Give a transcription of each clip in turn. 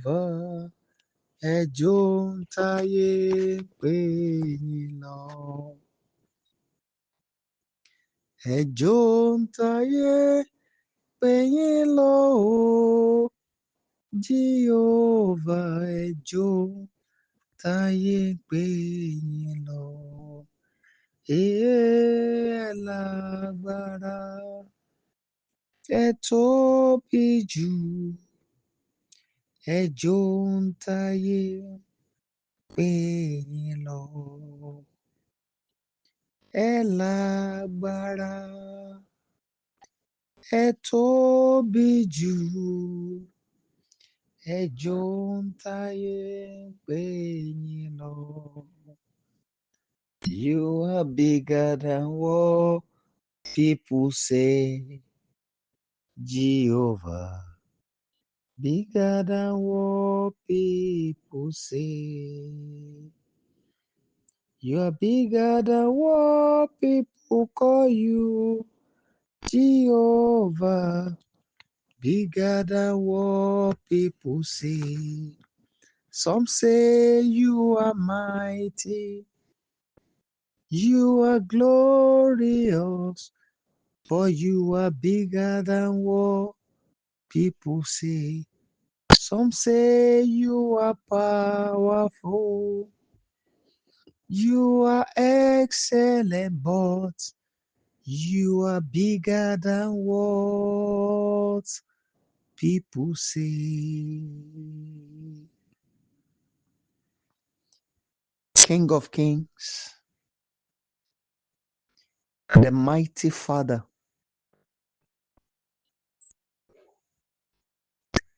Jehovah, ẹjọ́ ń táyé pè yín lọ. Ẹjọ́ ń táyé pè yín lọ o. Jehovah, ẹjọ́ táyé pè yín lọ. Ẹ lágbára, ẹ tóbi jù. Ẹjọ́ ń táyé pè yín lọ. Ẹ lágbára, ẹ tóbi jù. Ẹjọ́ ń táyé pè yín lọ. You are bigger than what people say, Jehovah. Bigger than what people say. You are bigger than what people call you, Jehovah. Bigger than what people say. Some say you are mighty, you are glorious, but you are bigger than what people say. Some say you are powerful, you are excellent, but you are bigger than what people say. King of Kings, the mighty Father,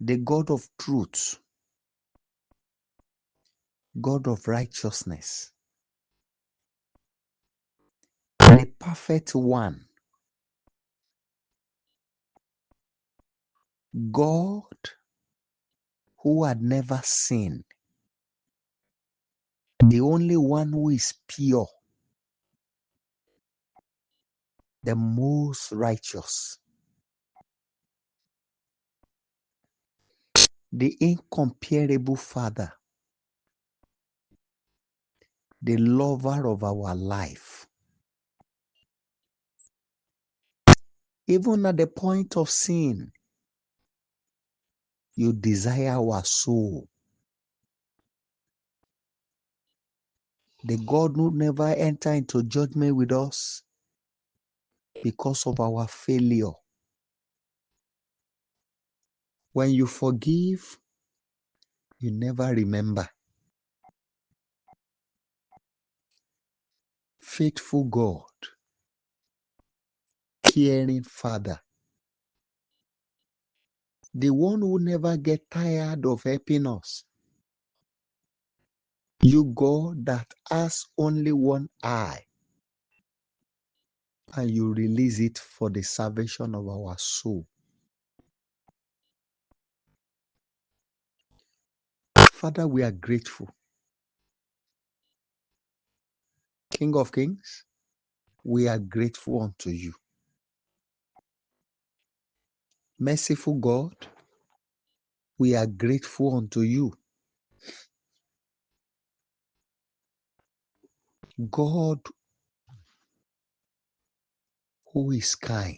the God of truth, God of righteousness, the perfect one, God who had never sinned, the only one who is pure, the most righteous, the incomparable Father, the lover of our life. Even at the point of sin, you desire our soul. The God who never enter into judgment with us because of our failure. When you forgive, you never remember. Faithful God, caring Father, the one who never get tired of helping us. You God that has only one eye, and you release it for the salvation of our soul. Father, we are grateful. King of Kings, we are grateful unto you. Merciful God, we are grateful unto you. God who is kind,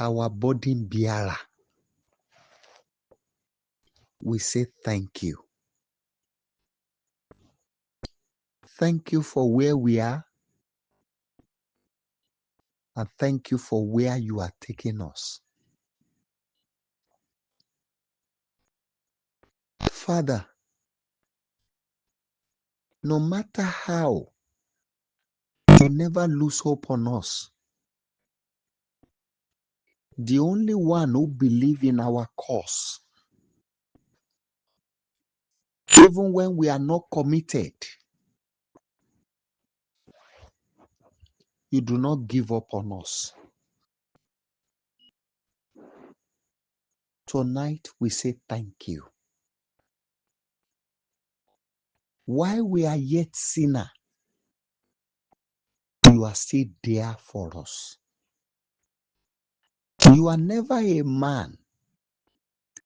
our burden bearer, we say thank you. Thank you for where we are, and thank you for where you are taking us. Father, no matter how, you never lose hope on us. The only one who believes in our cause, even when we are not committed, you do not give up on us. Tonight we say thank you. While we are yet sinner, you are still there for us. You are never a man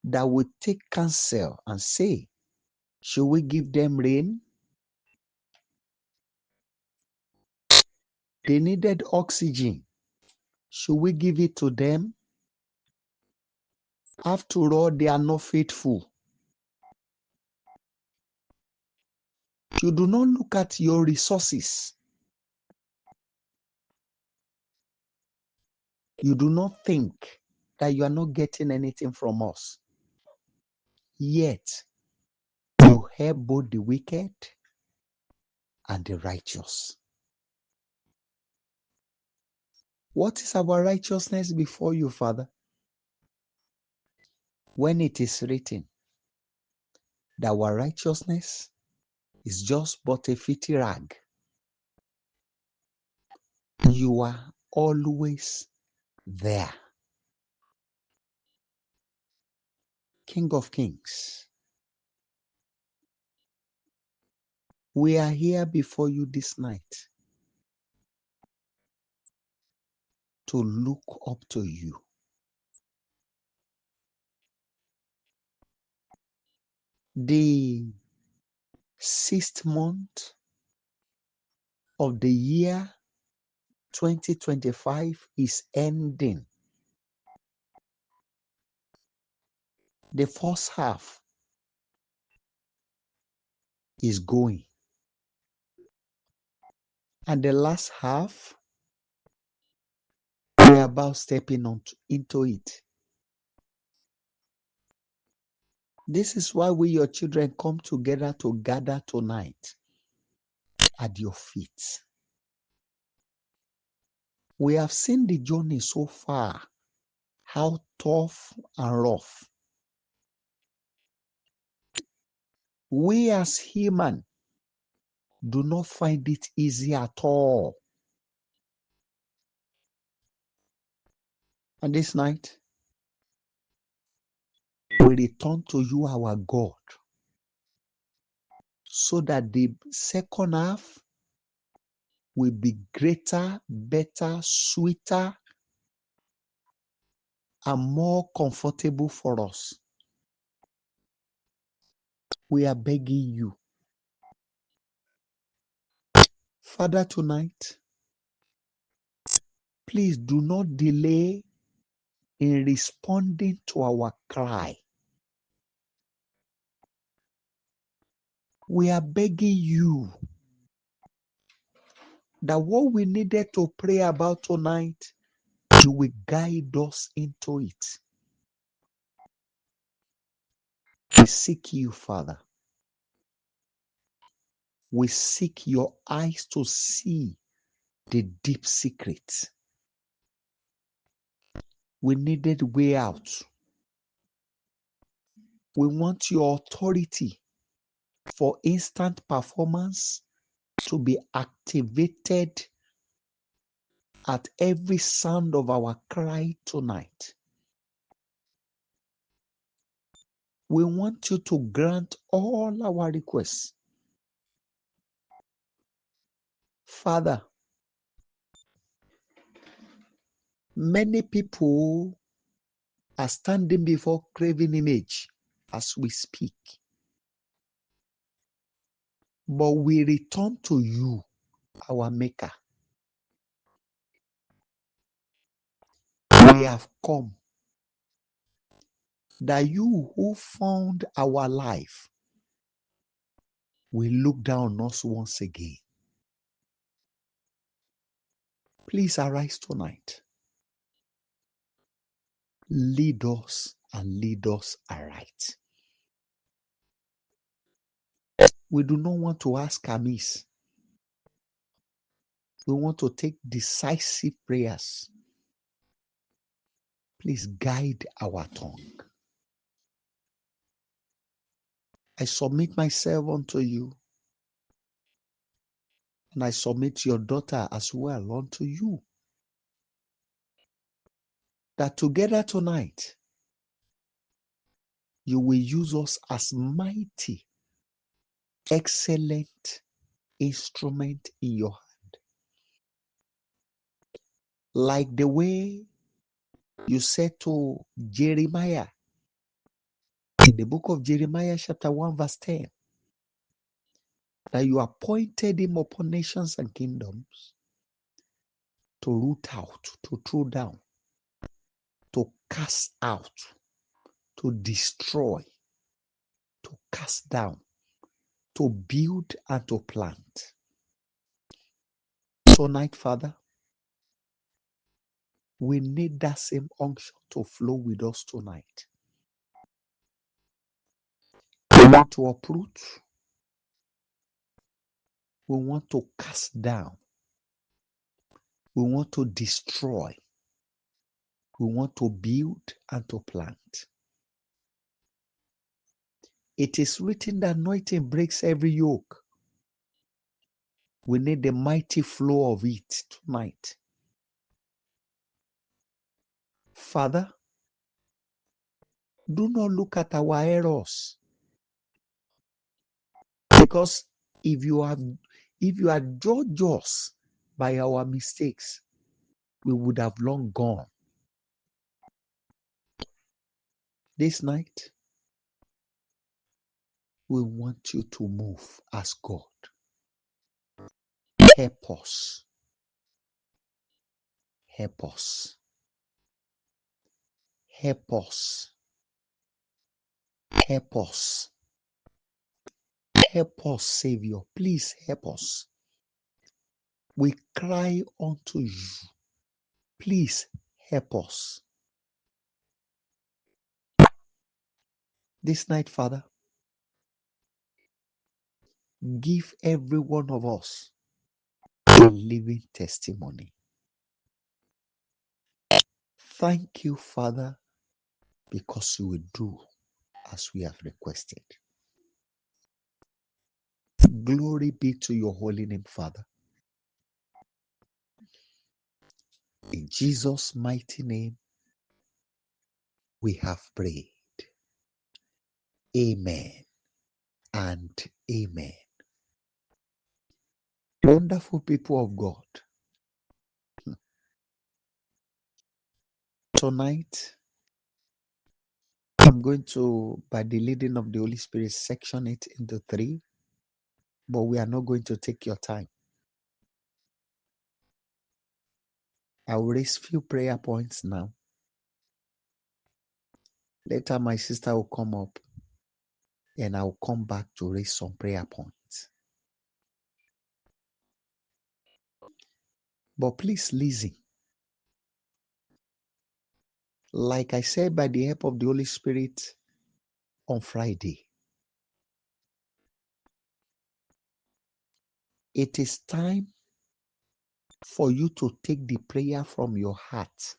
that will take counsel and say, should we give them rain? They needed oxygen. Should we give it to them? After all, they are not faithful. You do not look at your resources. You do not think that you are not getting anything from us. Yet, you help both the wicked and the righteous. What is our righteousness before you, Father? When it is written that our righteousness is just but a filthy rag, you are always there. King of Kings, we are here before you this night to look up to you. The 6th month of the year 2025 is ending. The first half is going, and the last half, we are about stepping into it. This is why we, your children, come together to gather tonight at your feet. We have seen the journey so far, how tough and rough. We as human do not find it easy at all. And this night, we return to you, our God, so that the second half will be greater, better, sweeter, and more comfortable for us. We are begging you, Father, tonight, please do not delay in responding to our cry. We are begging you that what we needed to pray about tonight, you will guide us into it. We seek you, Father. We seek your eyes to see the deep secrets. We needed way out. We want your authority for instant performance to be activated at every sound of our cry tonight. We want you to grant all our requests. Father, many people are standing before graven image as we speak. But we return to you, our Maker. We have come that you who found our life will look down on us once again. Please arise tonight. Lead us and lead us aright. We do not want to ask amiss. We want to take decisive prayers. Please guide our tongue. I submit myself unto you, and I submit your daughter as well unto you. That together tonight, you will use us as mighty, excellent instrument in your hand. Like the way You said to Jeremiah, in the book of Jeremiah, chapter 1, verse 10, that you appointed him upon nations and kingdoms to root out, to throw down, to cast out, to destroy, to cast down, to build and to plant. Tonight, Father, we need that same unction to flow with us tonight. We want to uproot. We want to cast down. We want to destroy. We want to build and to plant. It is written that anointing breaks every yoke. We need the mighty flow of it tonight. Father, do not look at our errors. Because if you had judged us by our mistakes, we would have long gone. This night, we want you to move as God. Help us. Help us. Help us. Help us. Help us, Savior. Please help us. We cry unto you. Please help us. This night, Father, give every one of us a living testimony. Thank you, Father, because you will do as we have requested. Glory be to your holy name, Father. In Jesus' mighty name, we have prayed. Amen and amen. Wonderful people of God, tonight I'm going to, by the leading of the Holy Spirit, section it into 3, but we are not going to take your time. I will raise few prayer points now. Later, my sister will come up and I will come back to raise some prayer points. But please listen. Like I said, by the help of the Holy Spirit on Friday, it is time for you to take the prayer from your heart.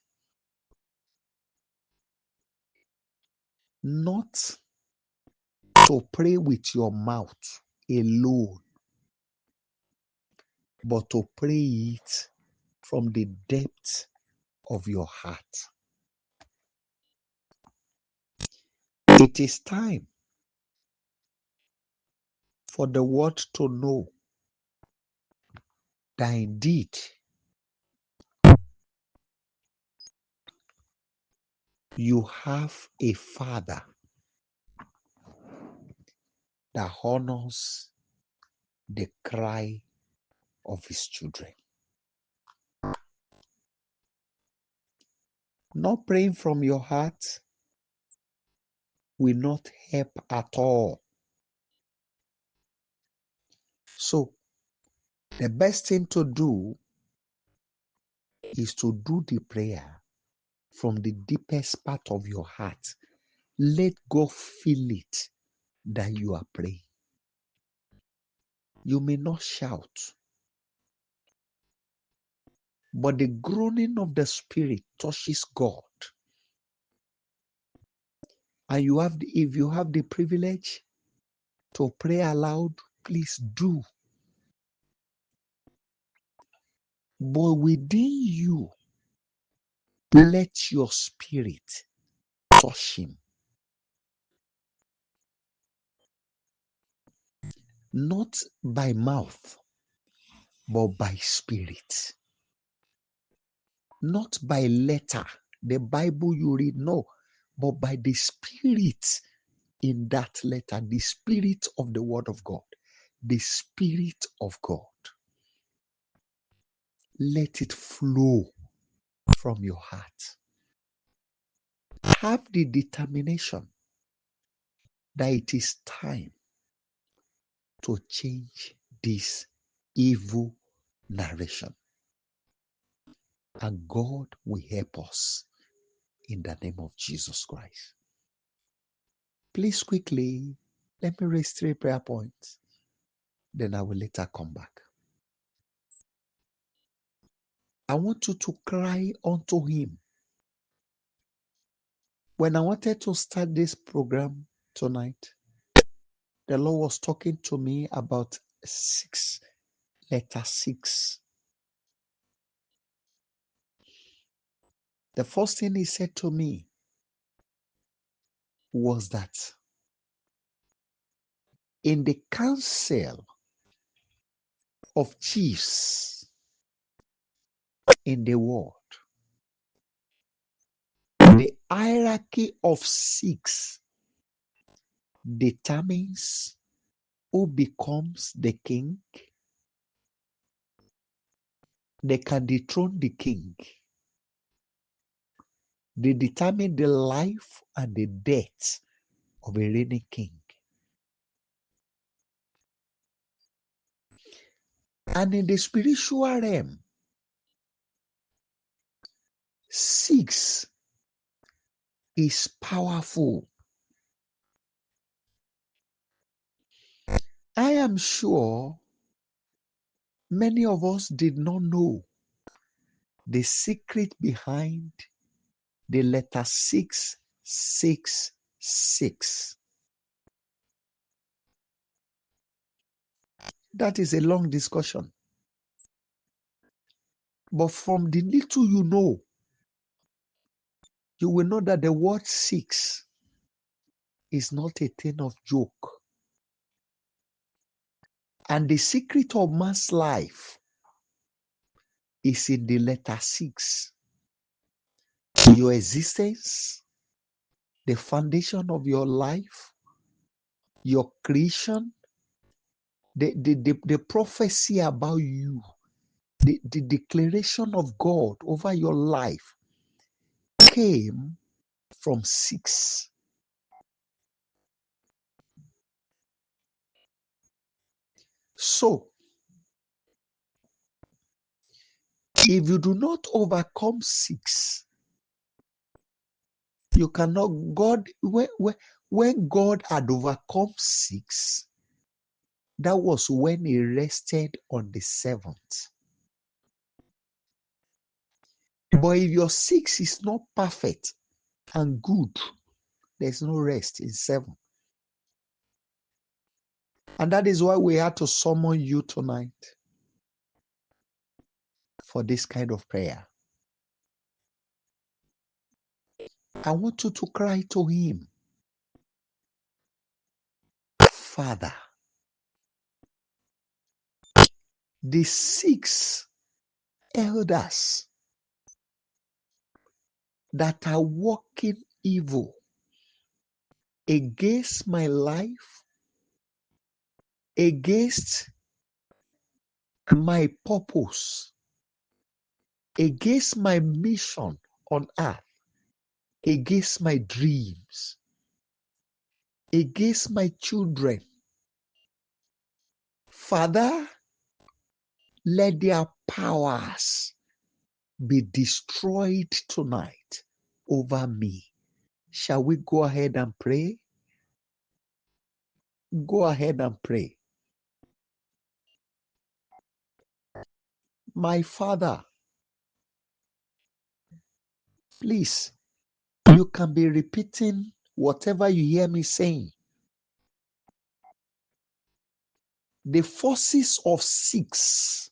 Not to pray with your mouth alone, but to pray it from the depth of your heart. It is time for the world to know that indeed you have a Father that honors the cry of his children. Not praying from your heart will not help at all. So, the best thing to do is to do the prayer from the deepest part of your heart. Let God feel it that you are praying. You may not shout, but the groaning of the Spirit touches God. And if you have the privilege to pray aloud, please do. But within you, let your spirit touch him. Not by mouth, but by spirit. Not by letter, the Bible you read. No, but by the Spirit in that letter, the Spirit of the Word of God, the Spirit of God. Let it flow from your heart. Have the determination that it is time to change this evil narration. And God will help us in the name of Jesus Christ. Please quickly, let me raise 3 prayer points. Then I will later come back. I want you to cry unto Him. When I wanted to start this program tonight, the Lord was talking to me about letter 6. The first thing He said to me was that in the council of chiefs in the world, the hierarchy of 6 determines who becomes the king. They can dethrone the king. They determine the life and the death of a reigning king. And in the spiritual realm, 6 is powerful. I am sure many of us did not know the secret behind the letter 666. That is a long discussion. But from the little you know, you will know that the word 6 is not a thing of joke. And the secret of man's life is in the letter 6. Your existence, the foundation of your life, your creation, the prophecy about you, the declaration of God over your life came from 6. So, if you do not overcome 6, you cannot, when God had overcome 6, that was when He rested on the 7th. But if your 6 is not perfect and good, there's no rest in 7. And that is why we had to summon you tonight for this kind of prayer. I want you to cry to Him, Father, the 6 elders that are working evil against my life, against my purpose, against my mission on earth, against my dreams, against my children. Father, let their powers be destroyed tonight over me. Shall we go ahead and pray? Go ahead and pray. My Father, please, you can be repeating whatever you hear me saying. The forces of 6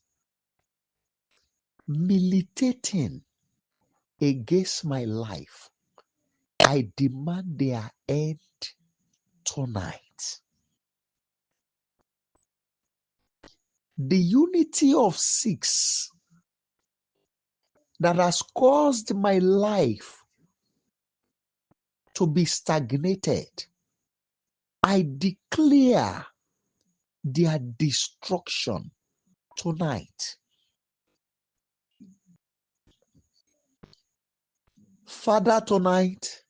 militating against my life, I demand their end tonight. The unity of 6 that has caused my life to be stagnated. I declare their destruction tonight. Father, tonight,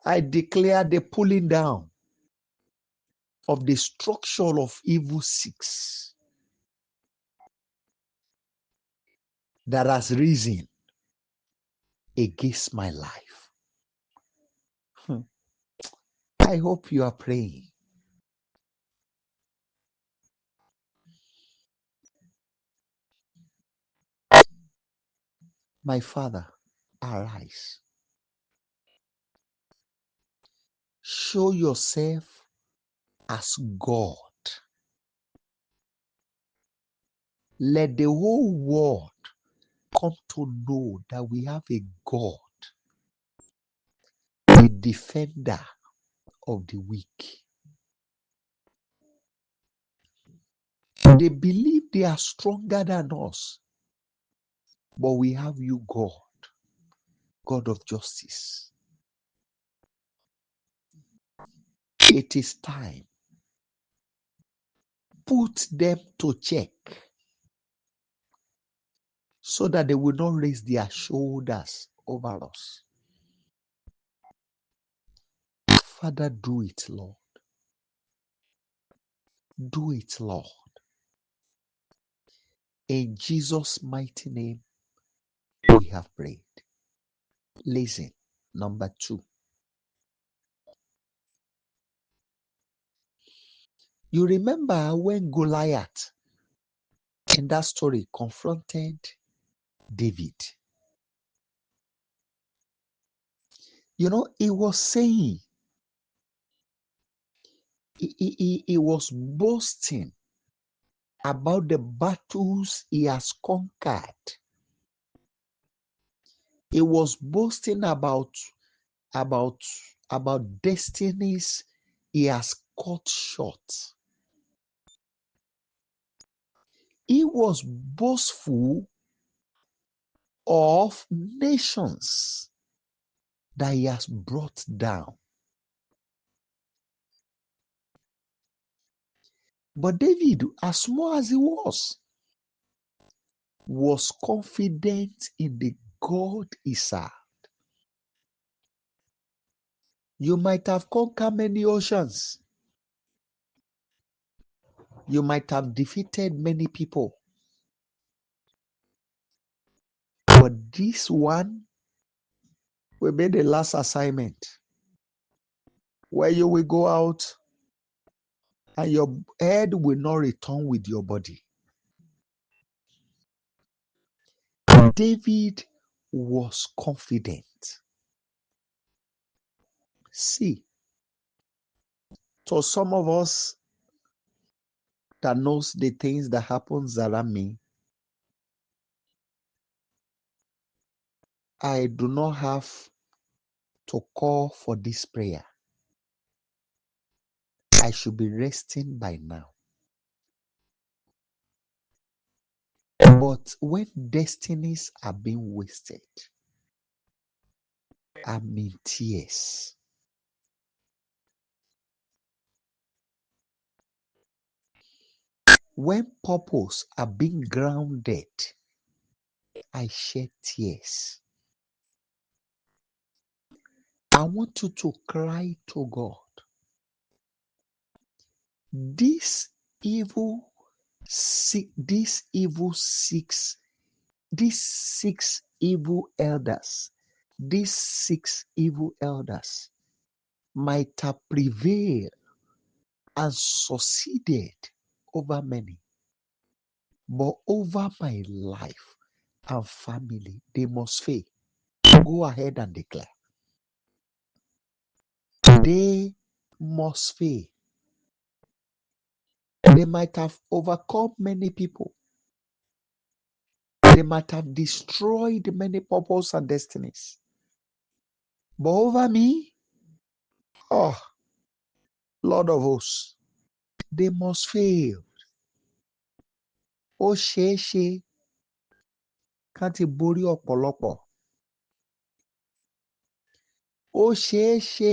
I declare the pulling down of the structure of evil six that has risen against my life. I hope you are praying. My Father, arise. Show yourself as God. Let the whole world come to know that we have a God, a defender of the weak. They believe they are stronger than us, but we have you, God, God of justice. It is time. Put them to check so that they will not raise their shoulders over us. Father, do it, Lord. Do it, Lord. In Jesus' mighty name, we have prayed. Listen, number 2. You remember when Goliath in that story confronted David? You know, he was saying, he was boasting about the battles he has conquered. He was boasting about destinies he has cut short. He was boastful of nations that he has brought down. But David, as small as he was confident in the God he served. You might have conquered many oceans. You might have defeated many people. But this one will be the last assignment where you will go out and your head will not return with your body. David was confident. See, to some of us that knows the things that happens around me, I do not have to call for this prayer. I should be resting by now. But when destinies are being wasted, I'm in tears. When purpose are being grounded, I shed tears. I want you to cry to God. These evil these six evil elders, these 6 evil elders might have prevailed and succeeded over many, but over my life and family, they must fail. Go ahead and declare. They must fail. They might have overcome many people. They might have destroyed many purposes and destinies. But over me, oh, Lord of hosts, they must fail. Ó ṣeé ṣe kán ti borí ọ̀pọ̀lọpọ̀. ó ṣeé ṣe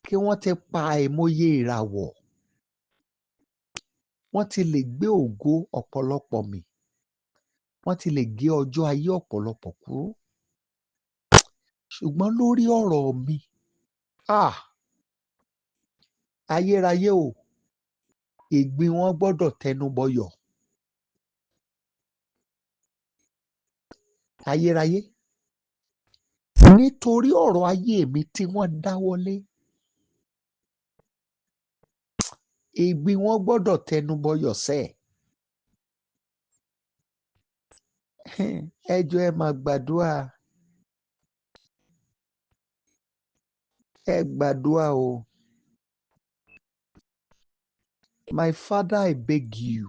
kí wọ́n ti pa àìmọye ìràwọ̀, wọ́n ti lè gbé ògo ọ̀pọ̀lọpọ̀ mì, wọ́n ti lè gé ọjọ́ ayé ọ̀pọ̀lọpọ̀ kúrú. Ṣùgbọ́n lórí ọ̀rọ̀ mi, ayérayé o, ìgbín wọn gbọ́dọ̀ tẹnubọyọ̀. Ayérayé, nítorí ọ̀rọ̀ ayé mi tí wọ́n dáwọ́lé, ìgbín wọn gbọ́dọ̀ tẹnubọyọ̀ sẹ́ẹ̀. Ẹ jọ̀ọ́ ẹ máa gbàdúrà. Ẹ gbàdúrà o. My Father, I beg you.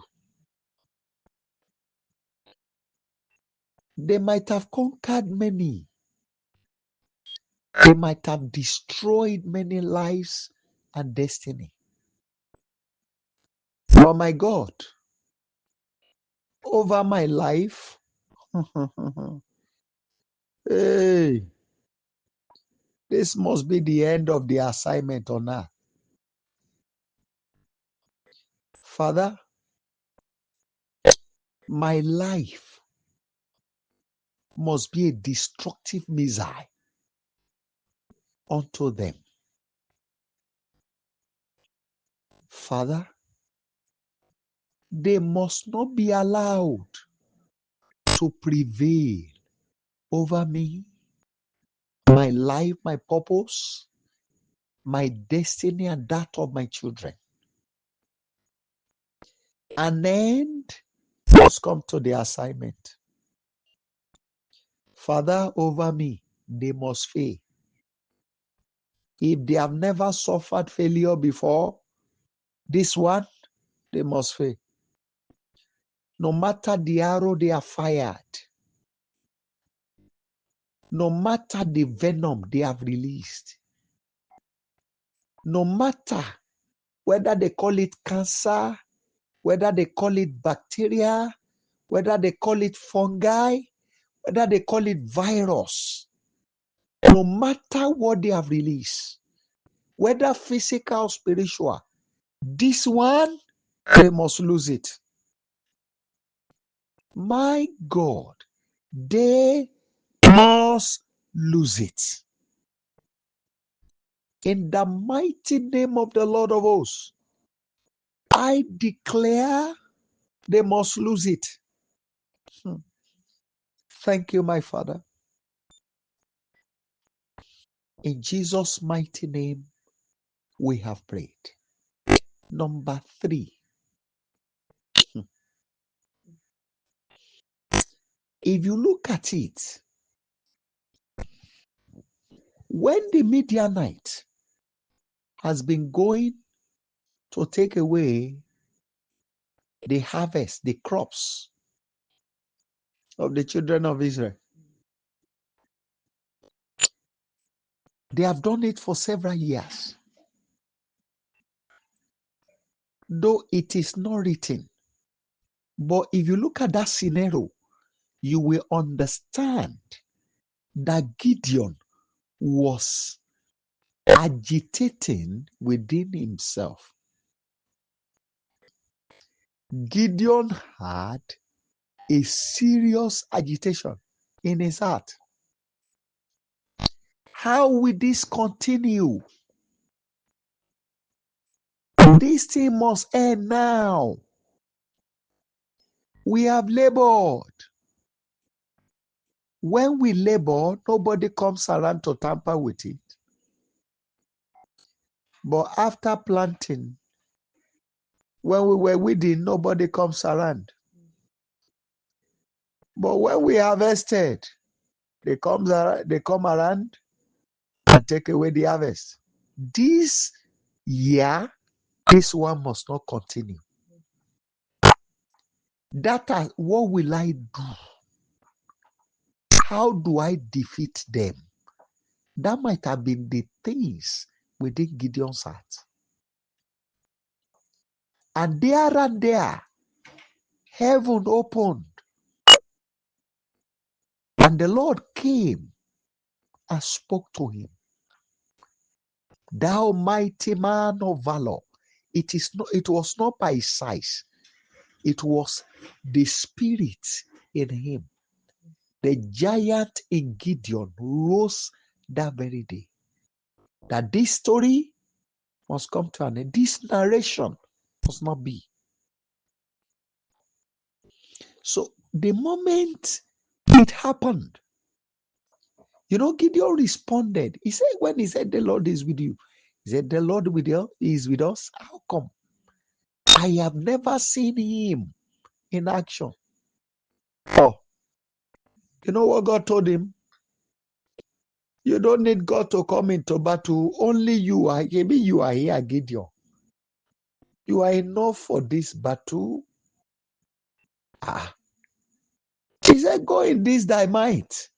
They might have conquered many. They might have destroyed many lives and destiny. But my God, over my life, hey, this must be the end of the assignment on earth. Father, my life must be a destructive missile unto them. Father, they must not be allowed to prevail over me, my life, my purpose, my destiny, and that of my children. An end must come to the assignment. Father, over me, they must fail. If they have never suffered failure before, this one, they must fail. No matter the arrow they are fired, no matter the venom they have released, no matter whether they call it cancer, whether they call it bacteria, whether they call it fungi, whether they call it virus, no matter what they have released, whether physical or spiritual, this one, they must lose it. My God, they must lose it. In the mighty name of the Lord of hosts, I declare they must lose it. Thank you, my Father. In Jesus' mighty name, we have prayed. Number 3. If you look at it, when the Midianite has been going to take away the harvest, the crops of the children of Israel, they have done it for several years. Though it is not written, but if you look at that scenario, you will understand that Gideon was agitating within himself. Gideon had a serious agitation in his heart. How will this continue? This thing must end now. We have labored. When we labor, nobody comes around to tamper with it. But after planting, when we were weeding, nobody comes around. But when we harvested, they come around and take away the harvest. This year, this one must not continue. What will I do? How do I defeat them? That might have been the things within Gideon's heart. And there, heaven opened. And the Lord came and spoke to him, "Thou mighty man of valor." It was not by his size, it was the spirit in him. The giant in Gideon rose that very day. That this story must come to an end. This narration must not be. So the moment it happened, Gideon responded. He said, when he said, "The Lord is with you," he said, "The Lord is with us." How come? I have never seen him in action. Oh, you know what God told him? You don't need God to come into battle. Only you are. Maybe you are here, Gideon. You are enough for this battle. Ah, he said, "Go in this thy might."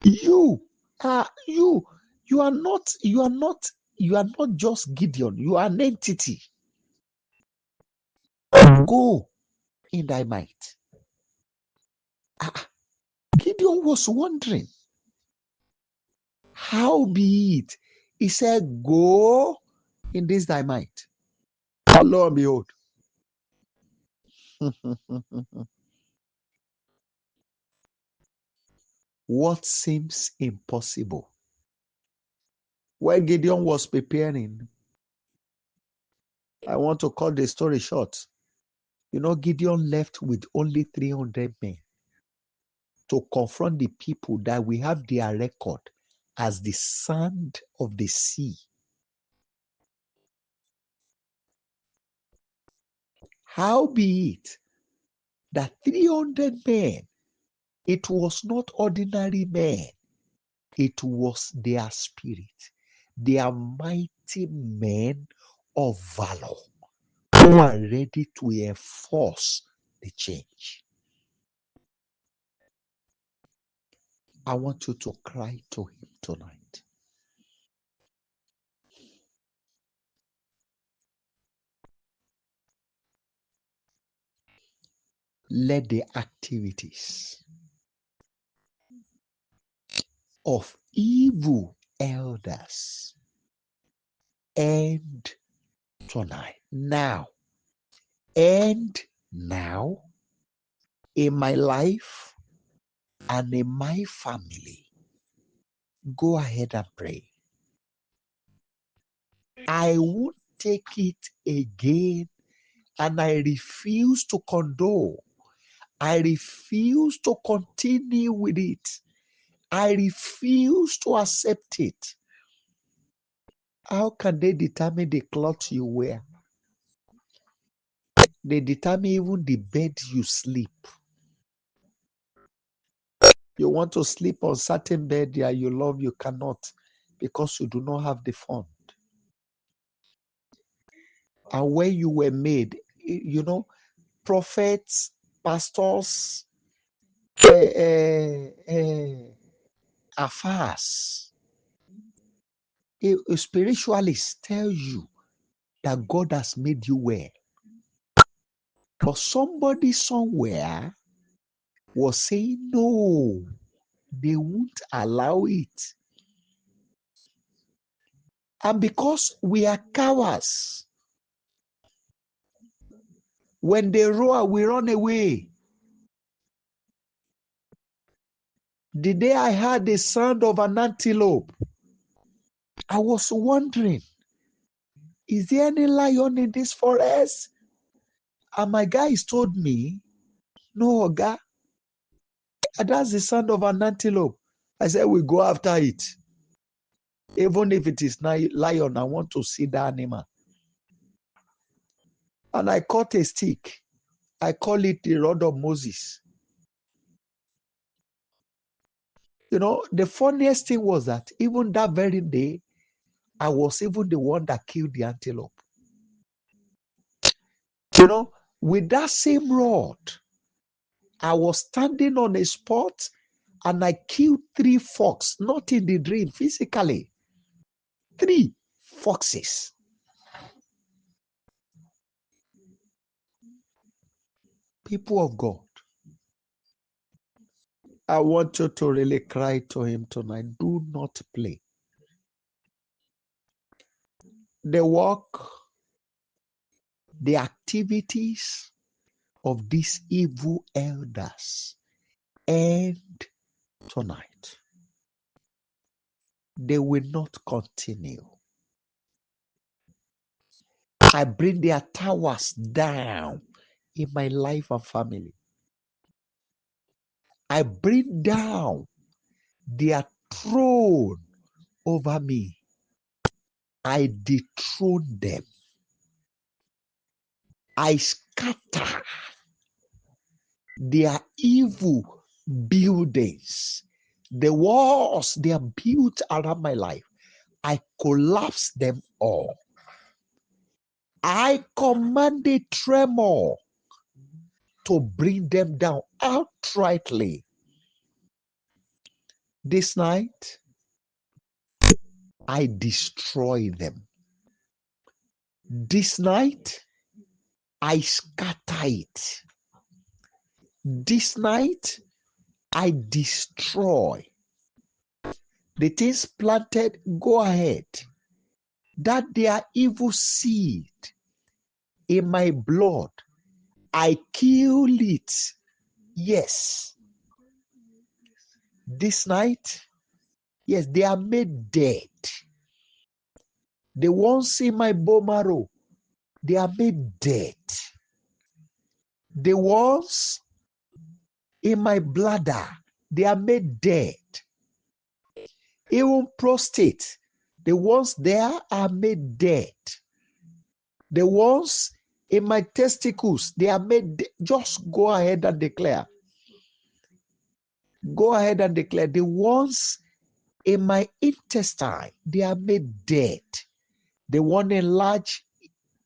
You are you. You are not. You are not. You are not just Gideon. You are an entity. Go in thy might. Ah, Gideon was wondering, how be it? He said, "Go in this thy might." And lo and behold, what seems impossible. When Gideon was preparing, I want to cut the story short. Gideon left with only 300 men to confront the people that we have their record as the sand of the sea. How be it that 300 men, it was not ordinary men, it was their spirit. They are mighty men of valor who are ready to enforce the change. I want you to cry to him tonight. Let the activities of evil elders end tonight. Now. End now in my life and in my family. Go ahead and pray. I won't take it again, and I refuse to condone. I refuse to continue with it. I refuse to accept it. How can they determine the clothes you wear? They determine even the bed you sleep. You want to sleep on certain bed that you love, you cannot, because you do not have the fund. And where you were made, prophets, pastors, affairs, a spiritualist tell you that God has made you well. But somebody somewhere was saying, no, they won't allow it. And because we are cowards, when they roar, we run away. The day I heard the sound of an antelope, I was wondering, is there any lion in this forest? And my guys told me, no, Oga, that's the sound of an antelope. I said, we go after it. Even if it is lion, I want to see the animal. And I caught a stick. I call it the rod of Moses. The funniest thing was that even that very day, I was even the one that killed the antelope. With that same rod, I was standing on a spot and I killed 3 foxes, not in the dream, physically. 3 foxes. People of God, I want you to really cry to him tonight. Do not play. The work, the activities of these evil elders end tonight. They will not continue. I bring their towers down in my life and family. I bring down their throne over me. I dethrone them. I scatter their evil buildings. The walls they are built around my life, I collapse them all. I command a tremor to bring them down outrightly. This night, I destroy them. This night, I scatter it. This night, I destroy. The things planted, go ahead. That they are evil seed in my blood, I kill it. Yes. This night, yes, they are made dead. The ones in my bone marrow, they are made dead. The ones in my bladder, they are made dead. Even prostate, the ones there are made dead. The ones in my testicles, they are made dead. Just go ahead and declare. Go ahead and declare. The ones in my intestine, they are made dead. The one in large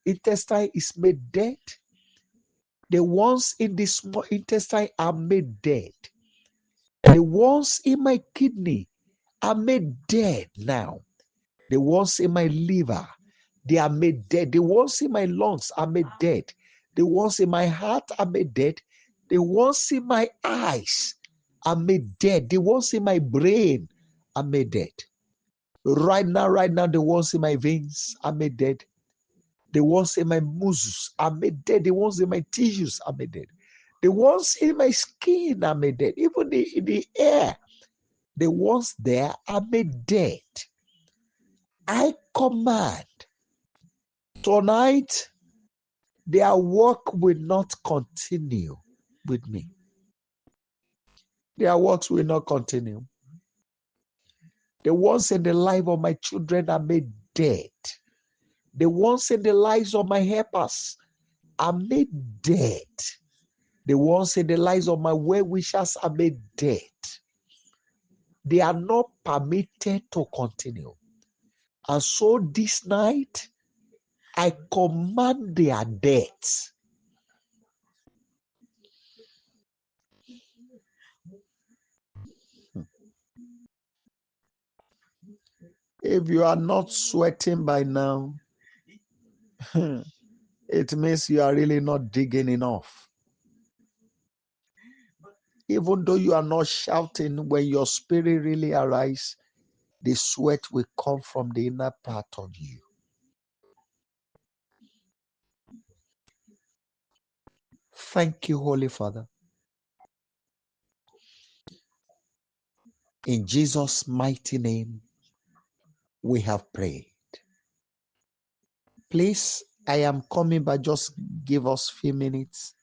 intestine is made dead. The ones in the small intestine are made dead. The ones in my kidney are made dead now. The ones in my liver, they are made dead. The ones in my lungs are made dead. The ones in my heart are made dead. The ones in my eyes are made dead. The ones in my brain are made dead. Right now, the ones in my veins are made dead. The ones in my muscles are made dead. The ones in my tissues are made dead. The ones in my skin are made dead. Even in the air, the ones there are made dead. I command tonight, their work will not continue with me. Their works will not continue. The ones in the life of my children are made dead. The ones in the lives of my helpers are made dead. The ones in the lives of my well-wishers are made dead. They are not permitted to continue. And so this night, I command their death. If you are not sweating by now, it means you are really not digging enough. Even though you are not shouting, when your spirit really arises, the sweat will come from the inner part of you. Thank you, Holy Father. In Jesus' mighty name, we have prayed. Please, I am coming back. Just give us a few minutes.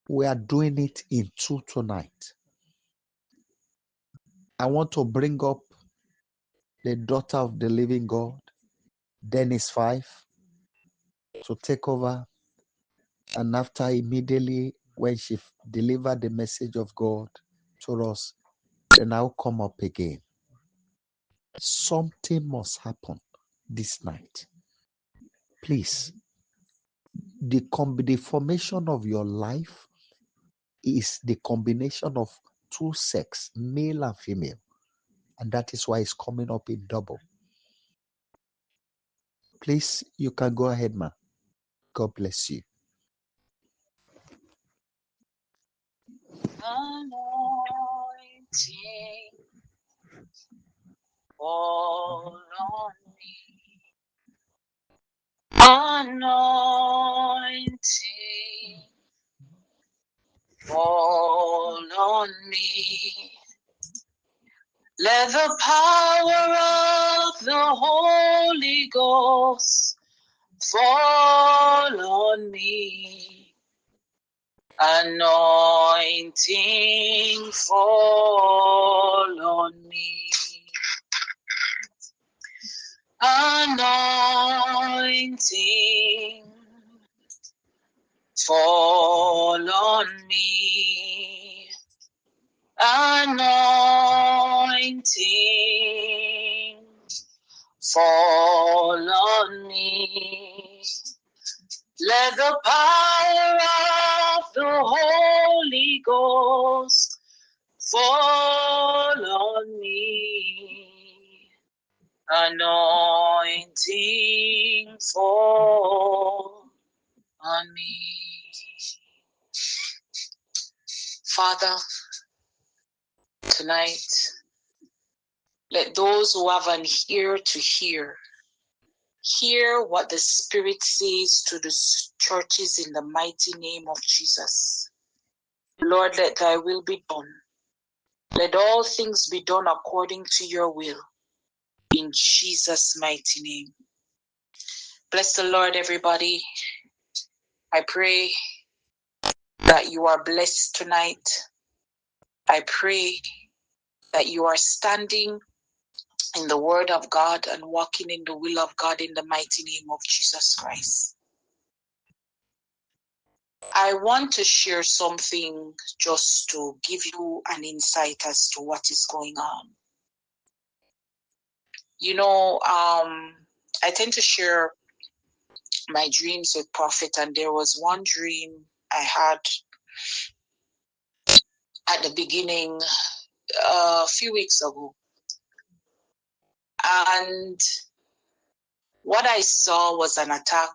We are doing it in two tonight. I want to bring up the daughter of the living God, Dennis 5, to take over. And after, immediately when she delivered the message of God to us, then I'll come up again. Something must happen this night. Please, the formation of your life is the combination of two sex, male and female. And that is why it's coming up in double. Please, you can go ahead, ma. God bless you. fall on me. Anointing, fall on me. Let the power of the Holy Ghost fall on me. Anointing, fall on me. Anointing, fall on me. Anointing, fall on me. Let the power of the Holy Ghost fall on me. Anointing, fall on me. Father, tonight, let those who have an ear to hear what the Spirit says to the churches in the mighty name of Jesus. Lord, let thy will be done. Let all things be done according to your will. In Jesus' mighty name. Bless the Lord, everybody. I pray that you are blessed tonight. I pray that you are standing in the word of God and walking in the will of God in the mighty name of Jesus Christ. I want to share something just to give you an insight as to what is going on. You know, I tend to share my dreams with Prophet, and there was one dream I had at the beginning a few weeks ago. And what I saw was an attack.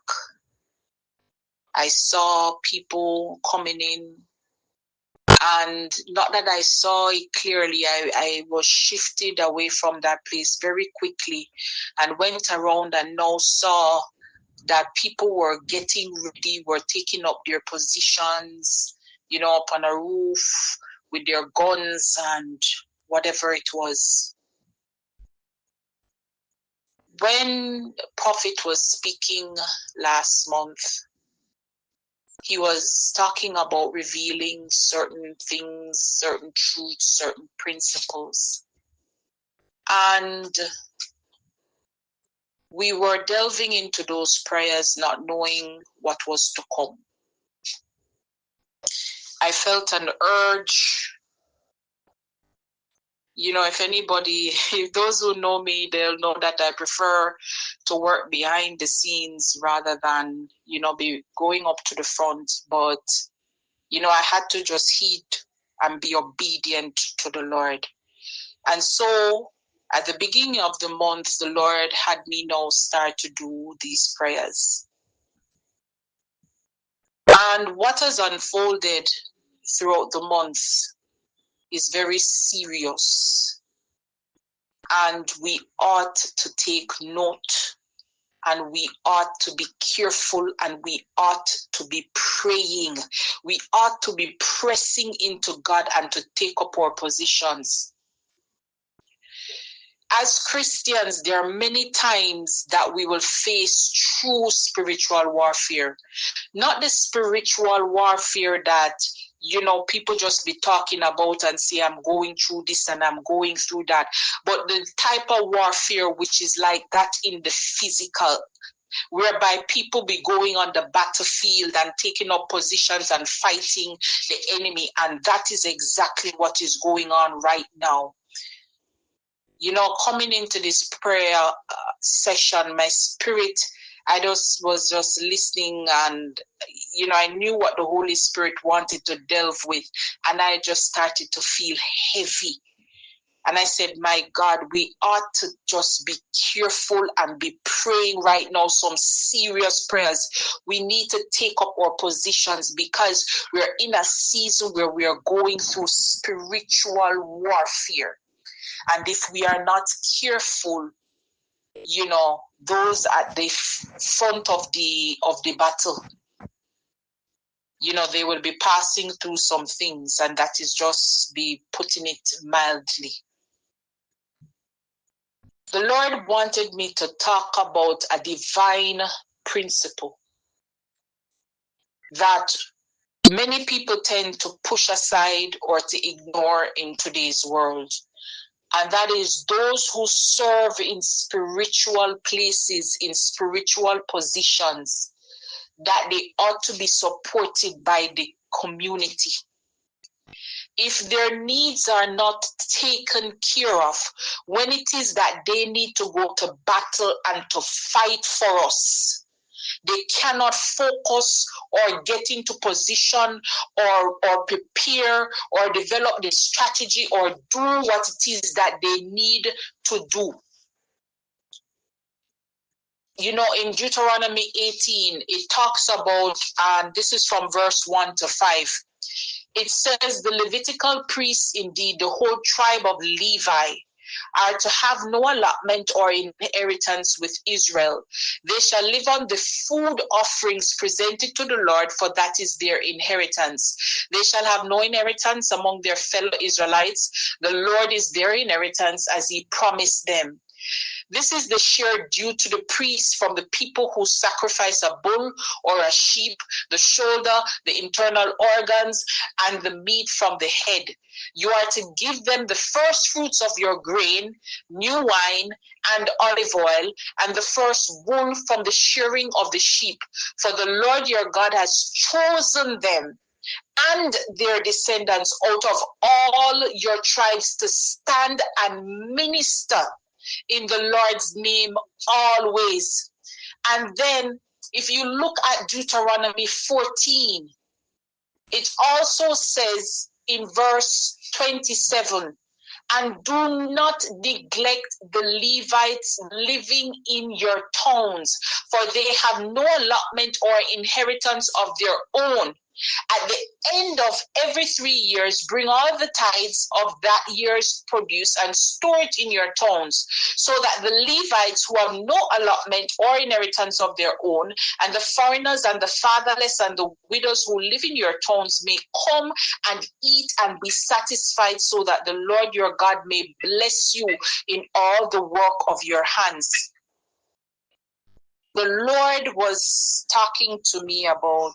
I saw people coming in, and not that I saw it clearly, I was shifted away from that place very quickly and went around and now saw that people were getting ready, were taking up their positions, you know, up on a roof with their guns and whatever it was. When Prophet was speaking last month, he was talking about revealing certain things, certain truths, certain principles. And we were delving into those prayers, not knowing what was to come. I felt an urge. You know, if those who know me, they'll know that I prefer to work behind the scenes rather than, you know, be going up to the front. But, you know, I had to just heed and be obedient to the Lord. And so at the beginning of the month, the Lord had me now start to do these prayers. And what has unfolded throughout the month is very serious. And we ought to take note, and we ought to be careful, and we ought to be praying. We ought to be pressing into God and to take up our positions. As Christians, there are many times that we will face true spiritual warfare. Not the spiritual warfare that, you know, people just be talking about and say, I'm going through this and I'm going through that. But the type of warfare which is like that in the physical, whereby people be going on the battlefield and taking up positions and fighting the enemy. And that is exactly what is going on right now. You know, coming into this prayer session, my spirit, I was just listening, and, you know, I knew what the Holy Spirit wanted to delve with, and I just started to feel heavy. And I said, my God, we ought to just be careful and be praying right now some serious prayers. We need to take up our positions because we're in a season where we are going through spiritual warfare. And if we are not careful, those at the front of the battle, they will be passing through some things, and that is just be putting it mildly. The Lord wanted me to talk about a divine principle that many people tend to push aside or to ignore in today's world. And that is those who serve in spiritual places, in spiritual positions, that they ought to be supported by the community. If their needs are not taken care of, when it is that they need to go to battle and to fight for us, they cannot focus or get into position or prepare or develop the strategy or do what it is that they need to do. In Deuteronomy 18, it talks about, and this is from verse 1 to 5, it says, the Levitical priests, indeed, the whole tribe of Levi, are to have no allotment or inheritance with Israel. They shall live on the food offerings presented to the Lord, for that is their inheritance. They shall have no inheritance among their fellow Israelites. The Lord is their inheritance, as he promised them. This is the share due to the priests from the people who sacrifice a bull or a sheep, the shoulder, the internal organs, and the meat from the head. You are to give them the first fruits of your grain, new wine, and olive oil, and the first wool from the shearing of the sheep. For the Lord your God has chosen them and their descendants out of all your tribes to stand and minister in the Lord's name always. And then if you look at Deuteronomy 14, it also says in verse 27, and do not neglect the Levites living in your towns, for they have no allotment or inheritance of their own. At the end of every 3 years, bring all the tithes of that year's produce and store it in your towns, so that the Levites who have no allotment or inheritance of their own, and the foreigners and the fatherless and the widows who live in your towns may come and eat and be satisfied, so that the Lord your God may bless you in all the work of your hands. The Lord was talking to me about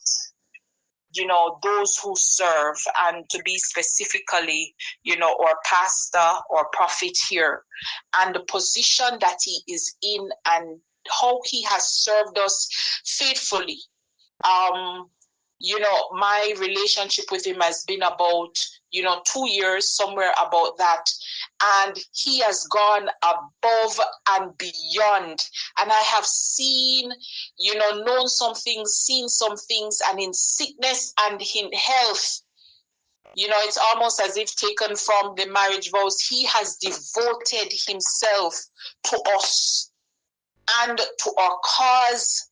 those who serve, and to be specifically, or pastor or prophet here, and the position that he is in and how he has served us faithfully. My relationship with him has been about, 2 years, somewhere about that. And he has gone above and beyond. And I have seen, known some things, seen some things, and in sickness and in health, it's almost as if taken from the marriage vows. He has devoted himself to us and to our cause,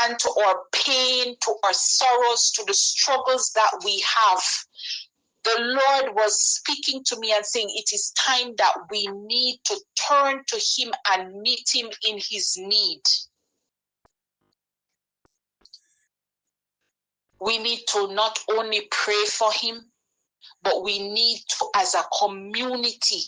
and to our pain, to our sorrows, to the struggles that we have. The Lord was speaking to me and saying, it is time that we need to turn to him and meet him in his need. We need to not only pray for him, but we need to, as a community,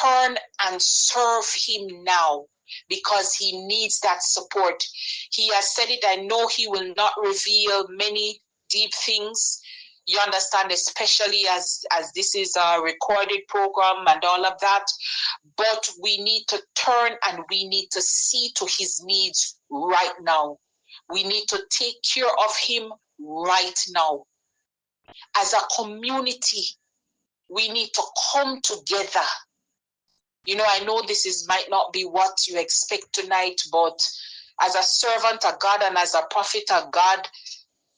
turn and serve him now, because he needs that support. He has said it. I know he will not reveal many deep things, you understand, especially as this is a recorded program and all of that. But we need to turn and we need to see to his needs right now. We need to take care of him right now. As a community, we need to come together. I know this might not be what you expect tonight, but as a servant of God and as a prophet of God,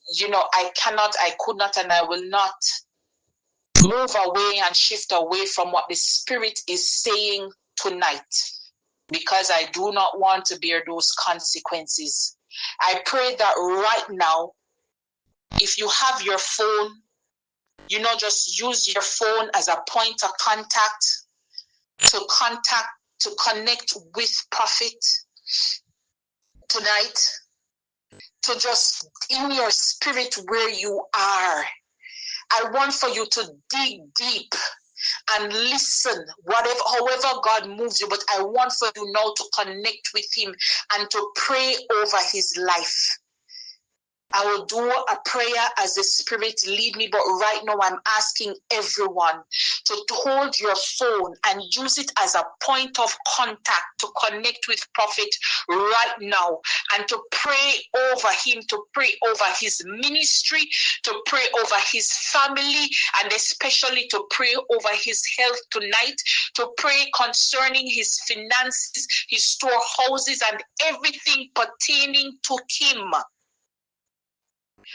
I cannot, I could not, and I will not move away and shift away from what the Spirit is saying tonight, because I do not want to bear those consequences. I pray that right now, if you have your phone, just use your phone as a point of contact to connect with Prophet tonight, to just in your spirit where you are. I want for you to dig deep and listen, however God moves you, but I want for you now to connect with him and to pray over his life. I will do a prayer as the Spirit lead me, but right now I'm asking everyone to hold your phone and use it as a point of contact to connect with Prophet right now and to pray over him, to pray over his ministry, to pray over his family, and especially to pray over his health tonight, to pray concerning his finances, his storehouses, and everything pertaining to him.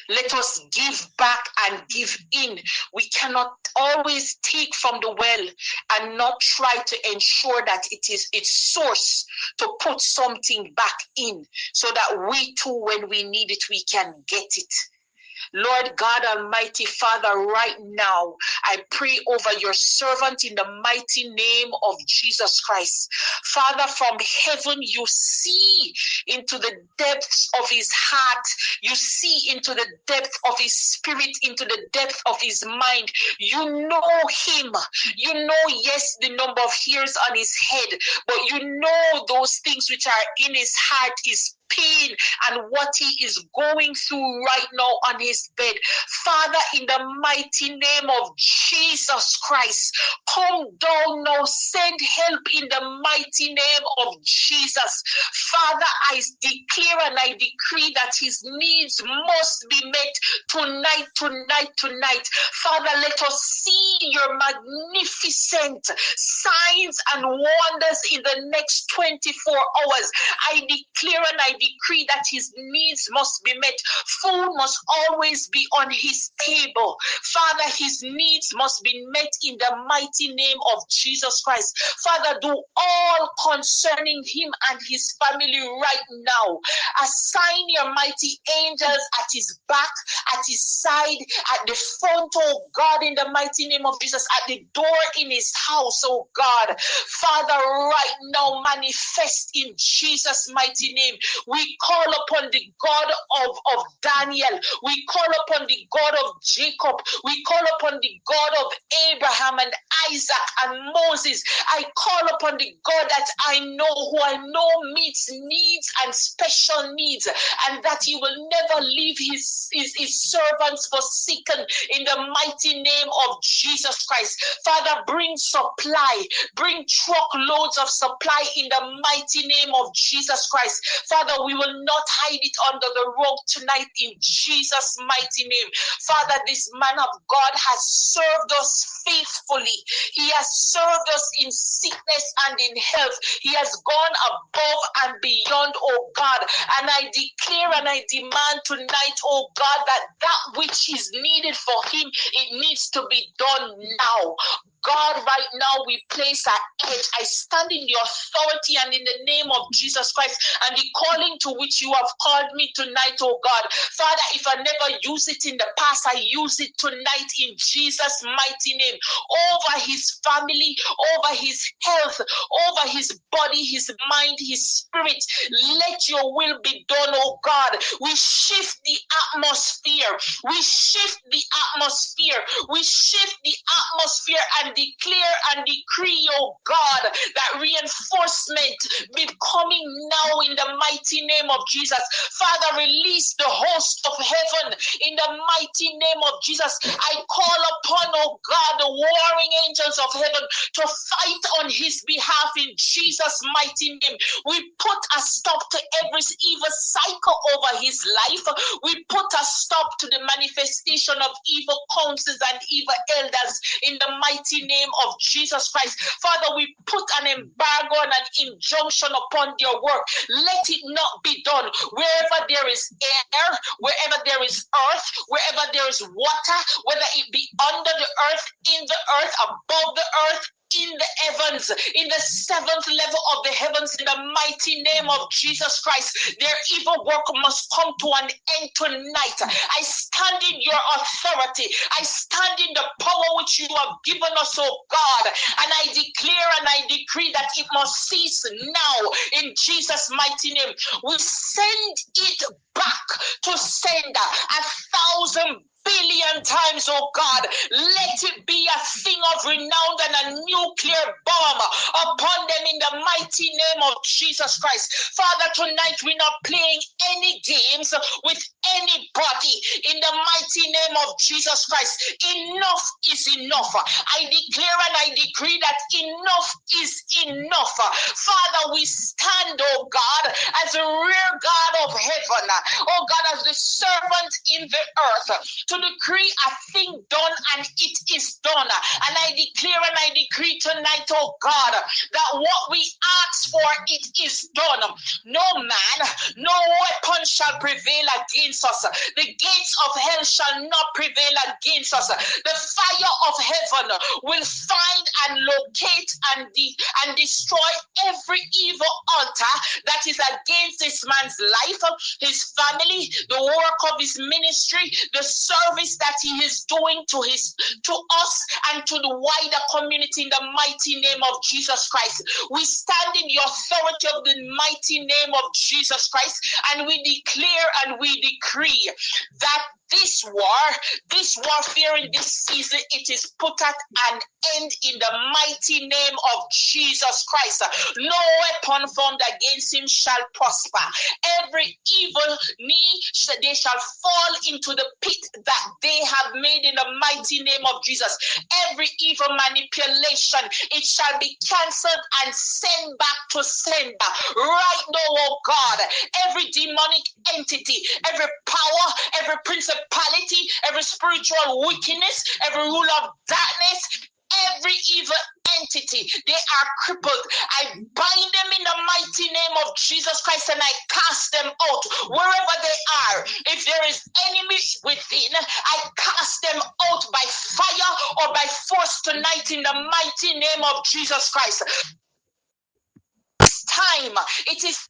Let us give back and give in. We cannot always take from the well and not try to ensure that it is its source to put something back in, so that we too, when we need it, we can get it. Lord God Almighty, Father, right now, I pray over your servant in the mighty name of Jesus Christ. Father, from heaven, you see into the depths of his heart. You see into the depth of his spirit, into the depth of his mind. You know him. You know, yes, the number of hairs on his head, but you know those things which are in his heart, his pain, and what he is going through right now on his bed. Father, in the mighty name of Jesus Christ, come down now, send help in the mighty name of Jesus. Father, I declare and I decree that his needs must be met tonight. Father, let us see your magnificent signs and wonders in the next 24 hours. I declare and I decree that his needs must be met. Food must always be on his table. Father, his needs must be met in the mighty name of Jesus Christ. Father, do all concerning him and his family right now. Assign your mighty angels at his back, at his side, at the front, oh God, in the mighty name of Jesus, at the door in his house, oh God. Father, right now, manifest in Jesus' mighty name. We call upon the God of Daniel. We call upon the God of Jacob. We call upon the God of Abraham and Isaac and Moses. I call upon the God that I know, who I know meets needs and special needs, and that he will never leave his servants forsaken, in the mighty name of Jesus Christ. Father, bring supply, bring truckloads of supply in the mighty name of Jesus Christ. Father, we will not hide it under the rug tonight, in Jesus' mighty name. Father, this man of God has served us faithfully. He has served us in sickness and in health. He has gone above and beyond, oh God. And I declare and I demand tonight, oh God, that which is needed for him, it needs to be done now. God, right now we place our edge. I stand in the authority and in the name of Jesus Christ and the calling to which you have called me tonight, oh God. Father, if I never use it in the past, I use it tonight in Jesus' mighty name. Over his family, over his health, over his body, his mind, his spirit. Let your will be done, oh God. We shift the atmosphere. We shift the atmosphere. We shift the atmosphere and declare and decree, oh God, that reinforcement be coming now in the mighty name of Jesus. Father, release the host of heaven in the mighty name of Jesus. I call upon, oh God, the warring angels of heaven to fight on his behalf in Jesus' mighty name. We put a stop to every evil cycle over his life. We put a stop to the manifestation of evil counsels and evil elders in the mighty mighty name of Jesus Christ. Father, we put an embargo and an injunction upon your work. Let it not be done. Wherever there is air, wherever there is earth, wherever there is water, whether it be under the earth, in the earth, above the earth, in the heavens, in the seventh level of the heavens, in the mighty name of Jesus Christ, their evil work must come to an end tonight. I stand in your authority. I stand in the power which you have given us, oh God, and I declare and I decree that it must cease now in Jesus' mighty name. We send it back to sender 1,000 billion times, oh God. Let it be a thing of renown and a nuclear bomb upon them in the mighty name of Jesus Christ. Father, tonight we're not playing any games with anybody in the mighty name of Jesus Christ. Enough is enough. I declare and I decree that enough is enough. Father, we stand, oh God, as a rear guard of heaven, oh God, as the servant in the earth, to decree a thing done and it is done. And I declare and I decree tonight, oh God, that what we ask for, it is done. No man, no weapon shall prevail against us. The gates of hell shall not prevail against us. The fire of heaven will find and locate and destroy every evil altar that is against this man's life, his family, the work of his ministry, the service that he is doing to us and to the wider community in the mighty name of Jesus Christ. We stand in the authority of the mighty name of Jesus Christ, and we declare and we decree that this warfare in this season, it is put at an end in the mighty name of Jesus Christ. No weapon formed against him shall prosper. Every evil knee, they shall fall into the pit that they have made in the mighty name of Jesus. Every evil manipulation, it shall be cancelled and sent back to sender. Right now, oh God, every demonic entity, every power, every principality, every spiritual wickedness, every rule of darkness, every evil entity, they are crippled. I bind them in the mighty name of Jesus Christ and I cast them out wherever they are. If there is enemy within, I cast them out by fire or by force tonight in the mighty name of Jesus Christ. It's time. It is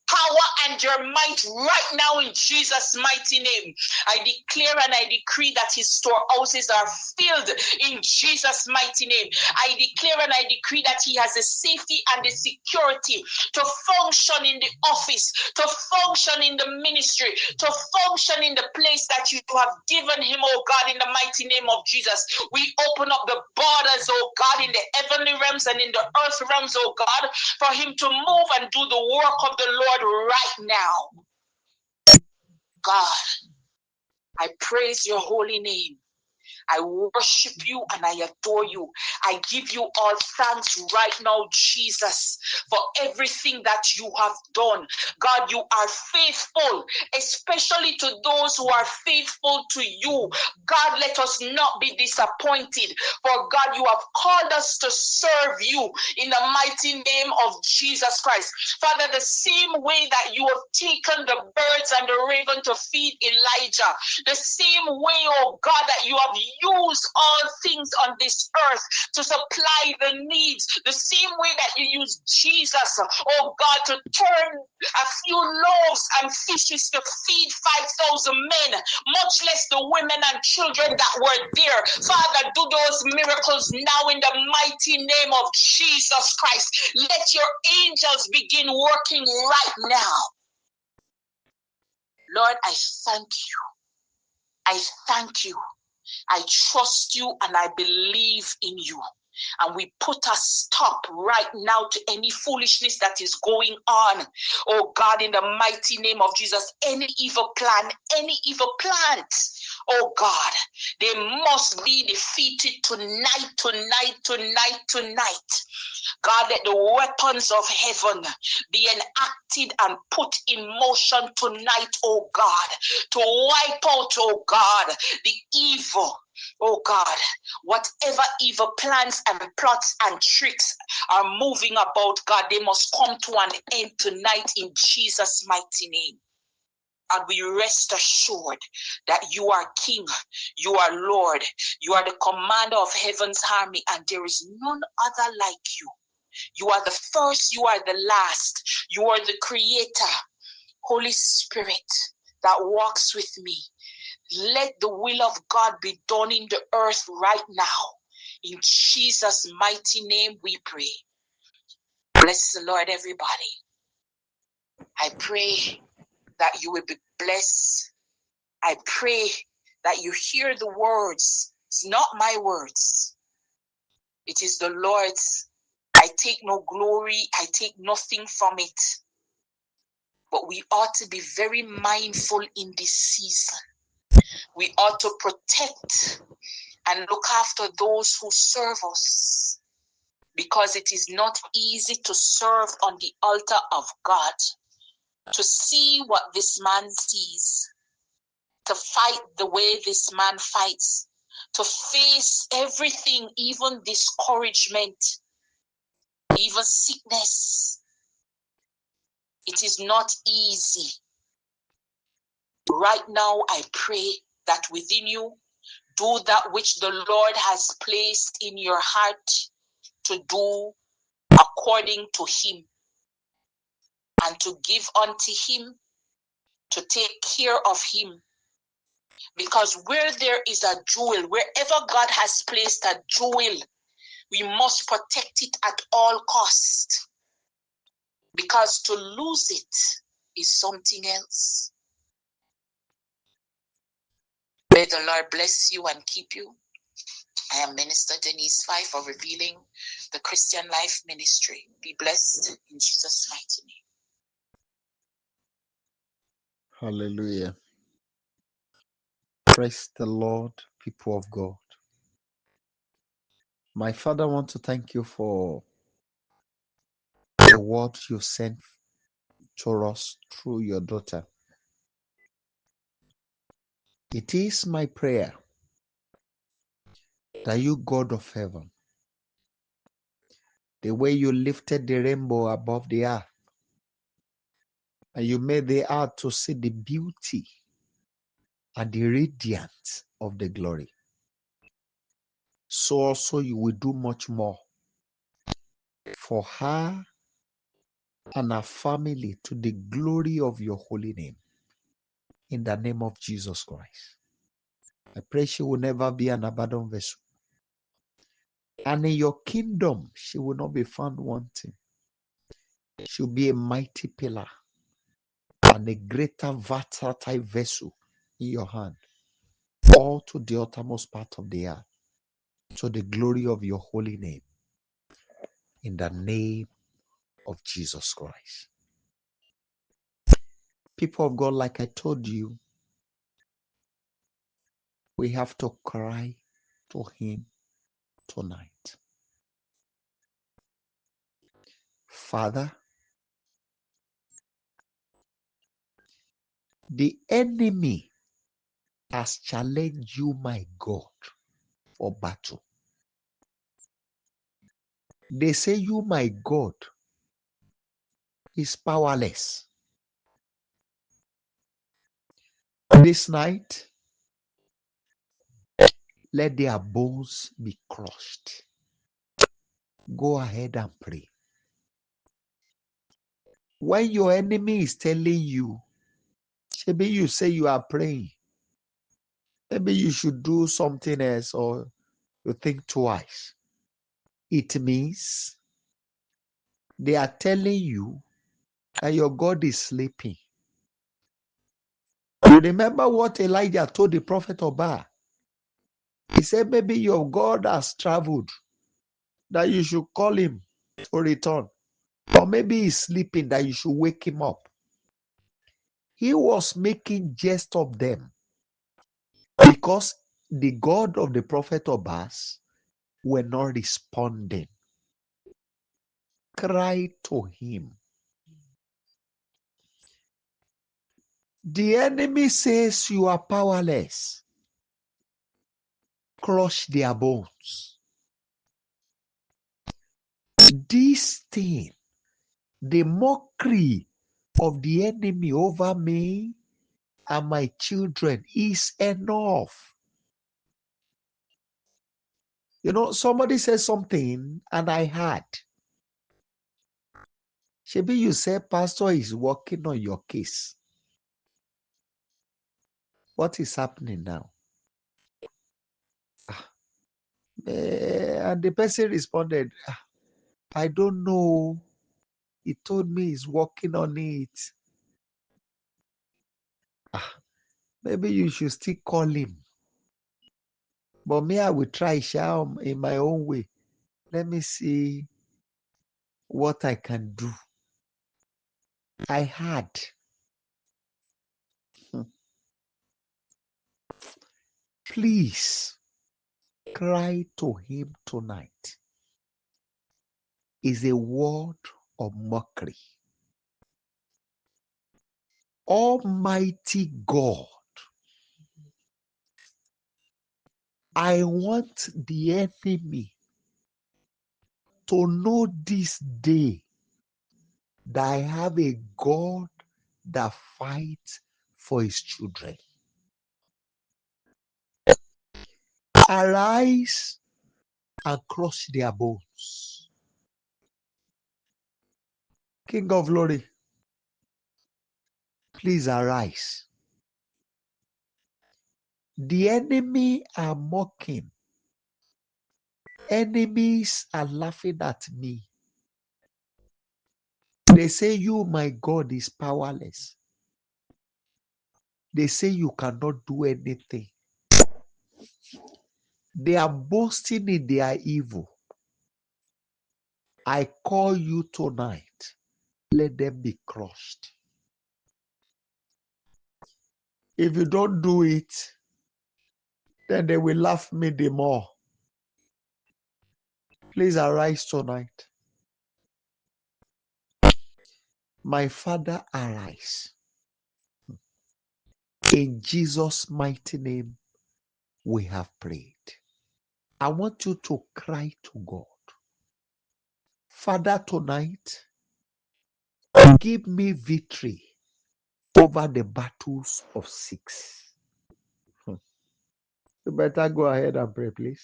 power and your might right now in Jesus' mighty name. I declare and I decree that his storehouses are filled in Jesus' mighty name. I declare and I decree that he has the safety and the security to function in the office, to function in the ministry, to function in the place that you have given him, oh God, in the mighty name of Jesus. We open up the borders, oh God, in the heavenly realms and in the earth realms, oh God, for him to move and do the work of the Lord right now. God, I praise your holy name. I worship you and I adore you. I give you all thanks right now, Jesus, for everything that you have done. God, you are faithful, especially to those who are faithful to you. God, let us not be disappointed. For God, you have called us to serve you in the mighty name of Jesus Christ. Father, the same way that you have taken the birds and the raven to feed Elijah, the same way, oh God, that you have used all things on this earth to supply the needs, the same way that you used Jesus, oh God, to turn a few loaves and fishes to feed 5,000 men, much less the women and children that were there. Father, do those miracles now in the mighty name of Jesus Christ. Let your angels begin working right now. Lord, I thank you. I thank you. I trust you and I believe in you. And we put a stop right now to any foolishness that is going on. Oh God, in the mighty name of Jesus, any evil plan, oh God, they must be defeated tonight. God, let the weapons of heaven be enacted and put in motion tonight, oh God, to wipe out, oh God, the evil Oh God, whatever evil plans and plots and tricks are moving about, God, they must come to an end tonight in Jesus' mighty name. And we rest assured that you are King, you are Lord, you are the commander of heaven's army, and there is none other like you. You are the first, you are the last, you are the creator. Holy Spirit that walks with me, let the will of God be done in the earth right now. In Jesus' mighty name we pray. Bless the Lord, everybody. I pray that you will be blessed. I pray that you hear the words. It's not my words. It is the Lord's. I take no glory. I take nothing from it. But we ought to be very mindful in this season. We ought to protect and look after those who serve us, because it is not easy to serve on the altar of God, to see what this man sees, to fight the way this man fights, to face everything, even discouragement, even sickness. It is not easy. Right now, I pray that within you, do that which the Lord has placed in your heart to do according to him, and to give unto him, to take care of him. Because where there is a jewel, wherever God has placed a jewel, we must protect it at all costs. Because to lose it is something else. May the Lord bless you and keep you. I am Minister Denise Fife for Revealing the Christian Life Ministry. Be blessed in Jesus' mighty name. Hallelujah. Praise the Lord, people of God. My Father, I want to thank you for the word you sent to us through your daughter. It is my prayer that you, God of heaven, the way you lifted the rainbow above the earth, and you made the earth to see the beauty and the radiance of the glory, so also you will do much more for her and her family to the glory of your holy name. In the name of Jesus Christ. I pray she will never be an abandoned vessel. And in your kingdom, she will not be found wanting. She'll be a mighty pillar and a greater versatile vessel in your hand, all to the uttermost part of the earth, to the glory of your holy name. In the name of Jesus Christ. People of God, like I told you, we have to cry to him tonight. Father, the enemy has challenged you, my God, for battle. They say you, my God, is powerless. This night, let their bones be crushed. Go ahead and pray. When your enemy is telling you, maybe you say you are praying, maybe you should do something else, or you think twice. It means they are telling you that your God is sleeping. You remember what Elijah told the prophet of Baal? He said maybe your God has traveled, that you should call him to return. Or maybe he's sleeping, that you should wake him up. He was making jest of them because the God of the prophet of Baal were not responding. Cry to him. The enemy says you are powerless. crush their bones. This thing, the mockery of the enemy over me and my children is enough. You know, somebody said something and I heard. Maybe you said pastor is working on your case. What is happening now? And the person responded, I don't know. He told me he's working on it. Maybe you should still call him. But me, I will try in my own way. Let me see what I can do. I had. Please cry to him tonight. Is a word of mockery. Almighty God, I want the enemy to know this day that I have a God that fights for his children. Arise and crush their bones. King of glory, please arise. The enemy are mocking. Enemies are laughing at me. They say you, my God, is powerless. They say you cannot do anything. They are boasting in their evil. I call you tonight. Let them be crushed. If you don't do it, then they will laugh me the more. Please arise tonight. My Father, arise. In Jesus' mighty name, we have prayed. I want you to cry to God. Father, tonight, give me victory over the battles of 6. You better go ahead and pray, please.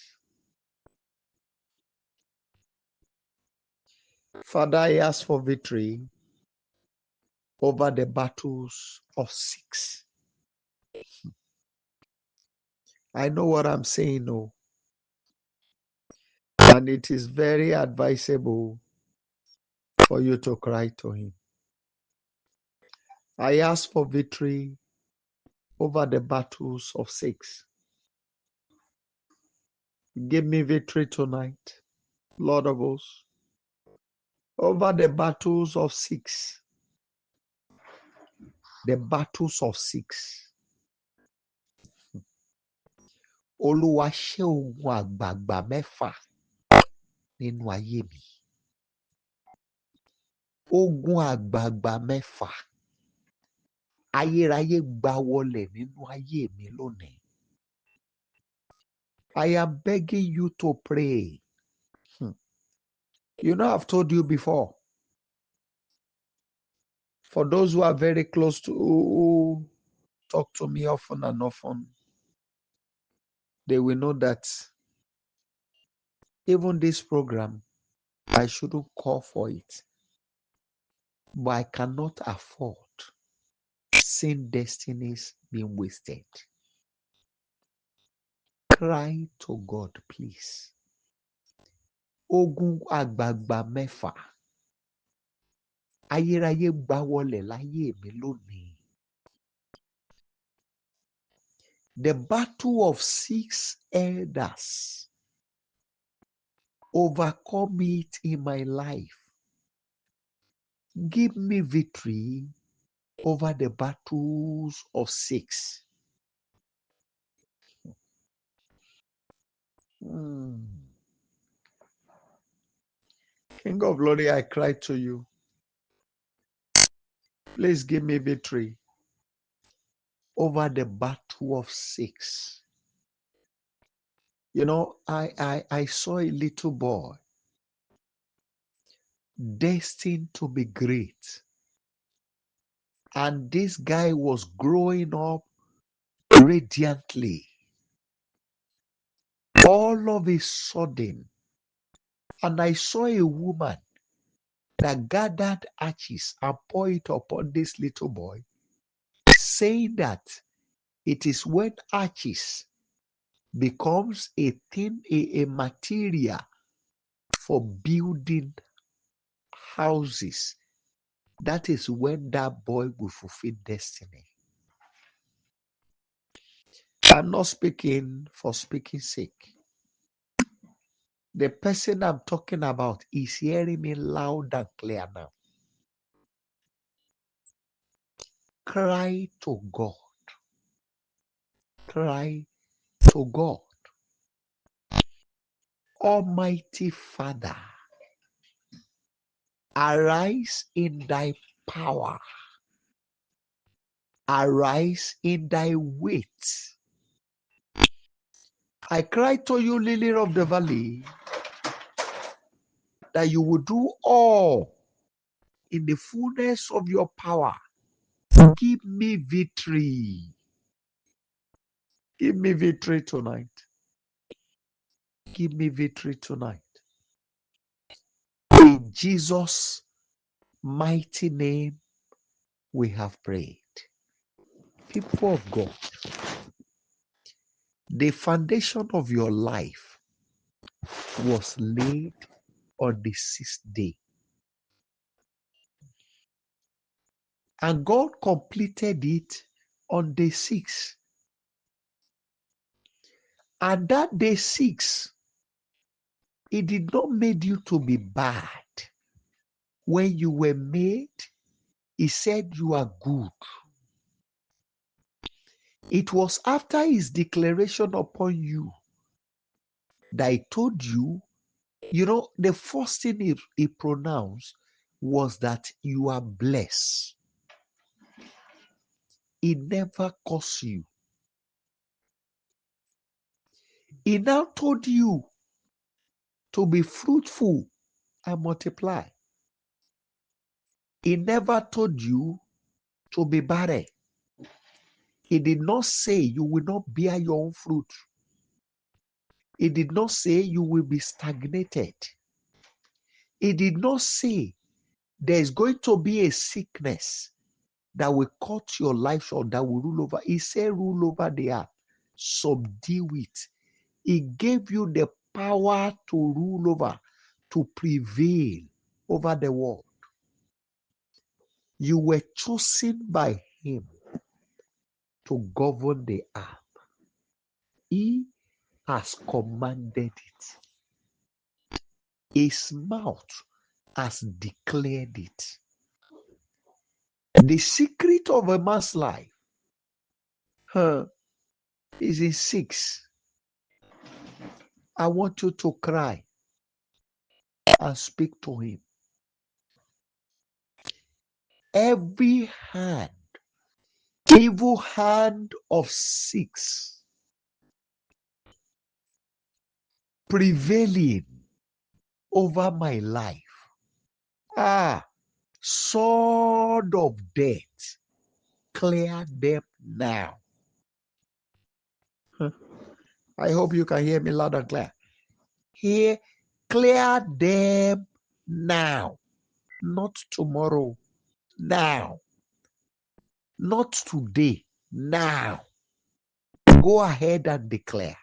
Father, I ask for victory over the battles of 6. I know what I'm saying, no. And it is very advisable for you to cry to him. I ask for victory over the battles of 6. Give me victory tonight, Lord of hosts, over the battles of 6. The battles of 6. Olúwa ṣẹ́ ogun àgbààgbà mẹ́fà nínú ayé mi. Ogun àgbààgbà mẹ́fà. Ayérayé gbá wọlẹ̀ nínú ayé mi lónìí. I am begging you to pray. You know, I've told you before. For those who are very close to, who talk to me often and often, they will know that even this program, I shouldn't call for it. But I cannot afford seeing destinies being wasted. Cry to God, please. Ogun àgbààgbà mẹ́fà. Ayérayé gbá wọlẹ̀ láyé mi lónìí. The battle of 6 elders. Overcome it in my life. Give me victory over the battles of 6. King of glory, I cry to you. Please give me victory over the battle of 6. You know, I saw a little boy destined to be great. And this guy was growing up radiantly. All of a sudden, and I saw a woman that gathered ashes and poured it upon this little boy, saying that it is when ashes becomes a thing, a material for building houses, that is when that boy will fulfill destiny. I'm not speaking for speaking sake. The person I'm talking about is hearing me loud and clear now. Cry to God. Cry to God. Almighty Father, arise in thy power. Arise in thy weight. I cry to you, Lily of the Valley, that you will do all in the fullness of your power. Give me victory. Give me victory tonight. Give me victory tonight. In Jesus' mighty name, we have prayed. People of God, the foundation of your life was laid on the sixth day. And God completed it on day 6. And that day 6, it did not make you to be bad. When you were made, he said you are good. It was after his declaration upon you that he told you, the first thing he pronounced was that you are blessed. He never cursed you. He now told you to be fruitful and multiply. He never told you to be barren. He did not say you will not bear your own fruit. He did not say you will be stagnated. He did not say there is going to be a sickness that will cut your life short, that will rule over. He said, rule over the earth, subdue it. He gave you the power to rule over, to prevail over the world. You were chosen by him to govern the earth. He has commanded it. His mouth has declared it. The secret of a man's life is in 6. I want you to cry and speak to him. Every hand, evil hand of 6, prevailing over my life. Sword of death, clear them now. I hope you can hear me loud and clear. Here, clear them now. Not tomorrow, now. Not today, now. Go ahead and declare.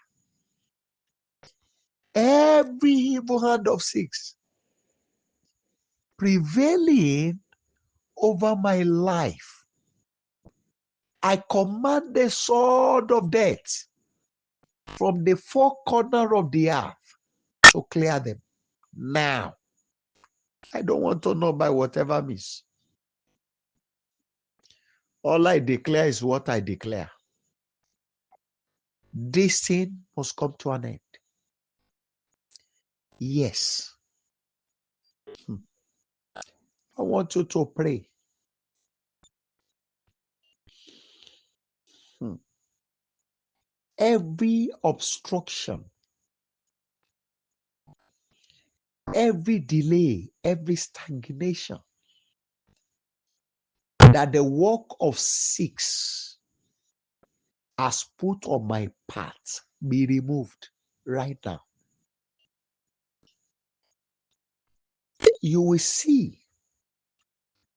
Every evil hand of 6 prevailing over my life, I command the sword of death from the 4 corners of the earth to clear them now. I don't want to know by whatever means. All I declare is what I declare. This thing must come to an end. Yes. I want you to pray. Every obstruction every delay, every stagnation, that the work of 6 has put on my path be removed right now. You will see,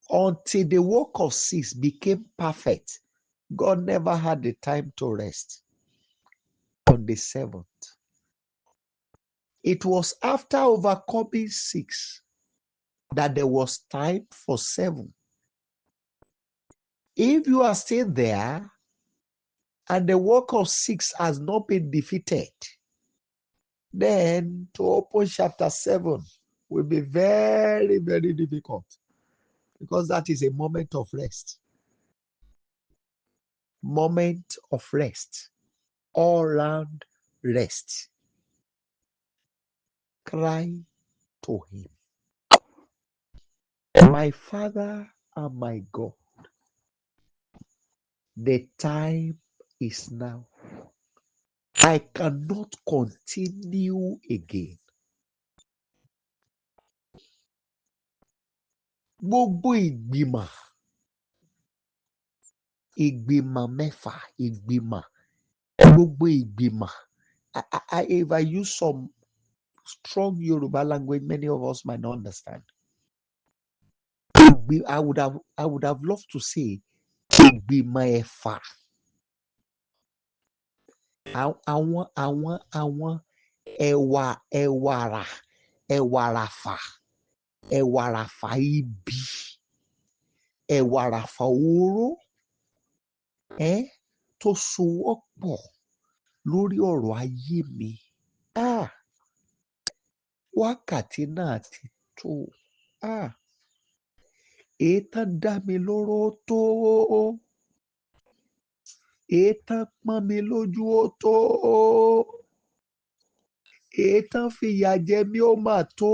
until the work of 6 became perfect, God never had the time to rest on the 7th. It was after overcoming 6 that there was time for 7. If you are still there and the work of 6 has not been defeated, then to open chapter 7 will be very, very difficult, because that is a moment of rest. Moment of rest. All round rest. Cry to him. My Father and my God, the time is now. I cannot continue again. Gbogbo ìgbìmọ̀ mẹ́fà, gbogbo ìgbìmọ̀. If I use some strong Yoruba language, many of us might not understand. I would have loved to say ìgbìmọ̀ ẹ̀fà. Àwọn ẹ̀wàràfà ibi, ẹ̀wàràfà oró, tó sowọ́pọ̀ lórí ọ̀rọ̀ ayé mi. Wákàtí náà ti tó. Ètàn dá mi lóró tó. Ètàn pọ́n mi lójú ó tó. Ètàn fìyà jẹ mí ó mà tó.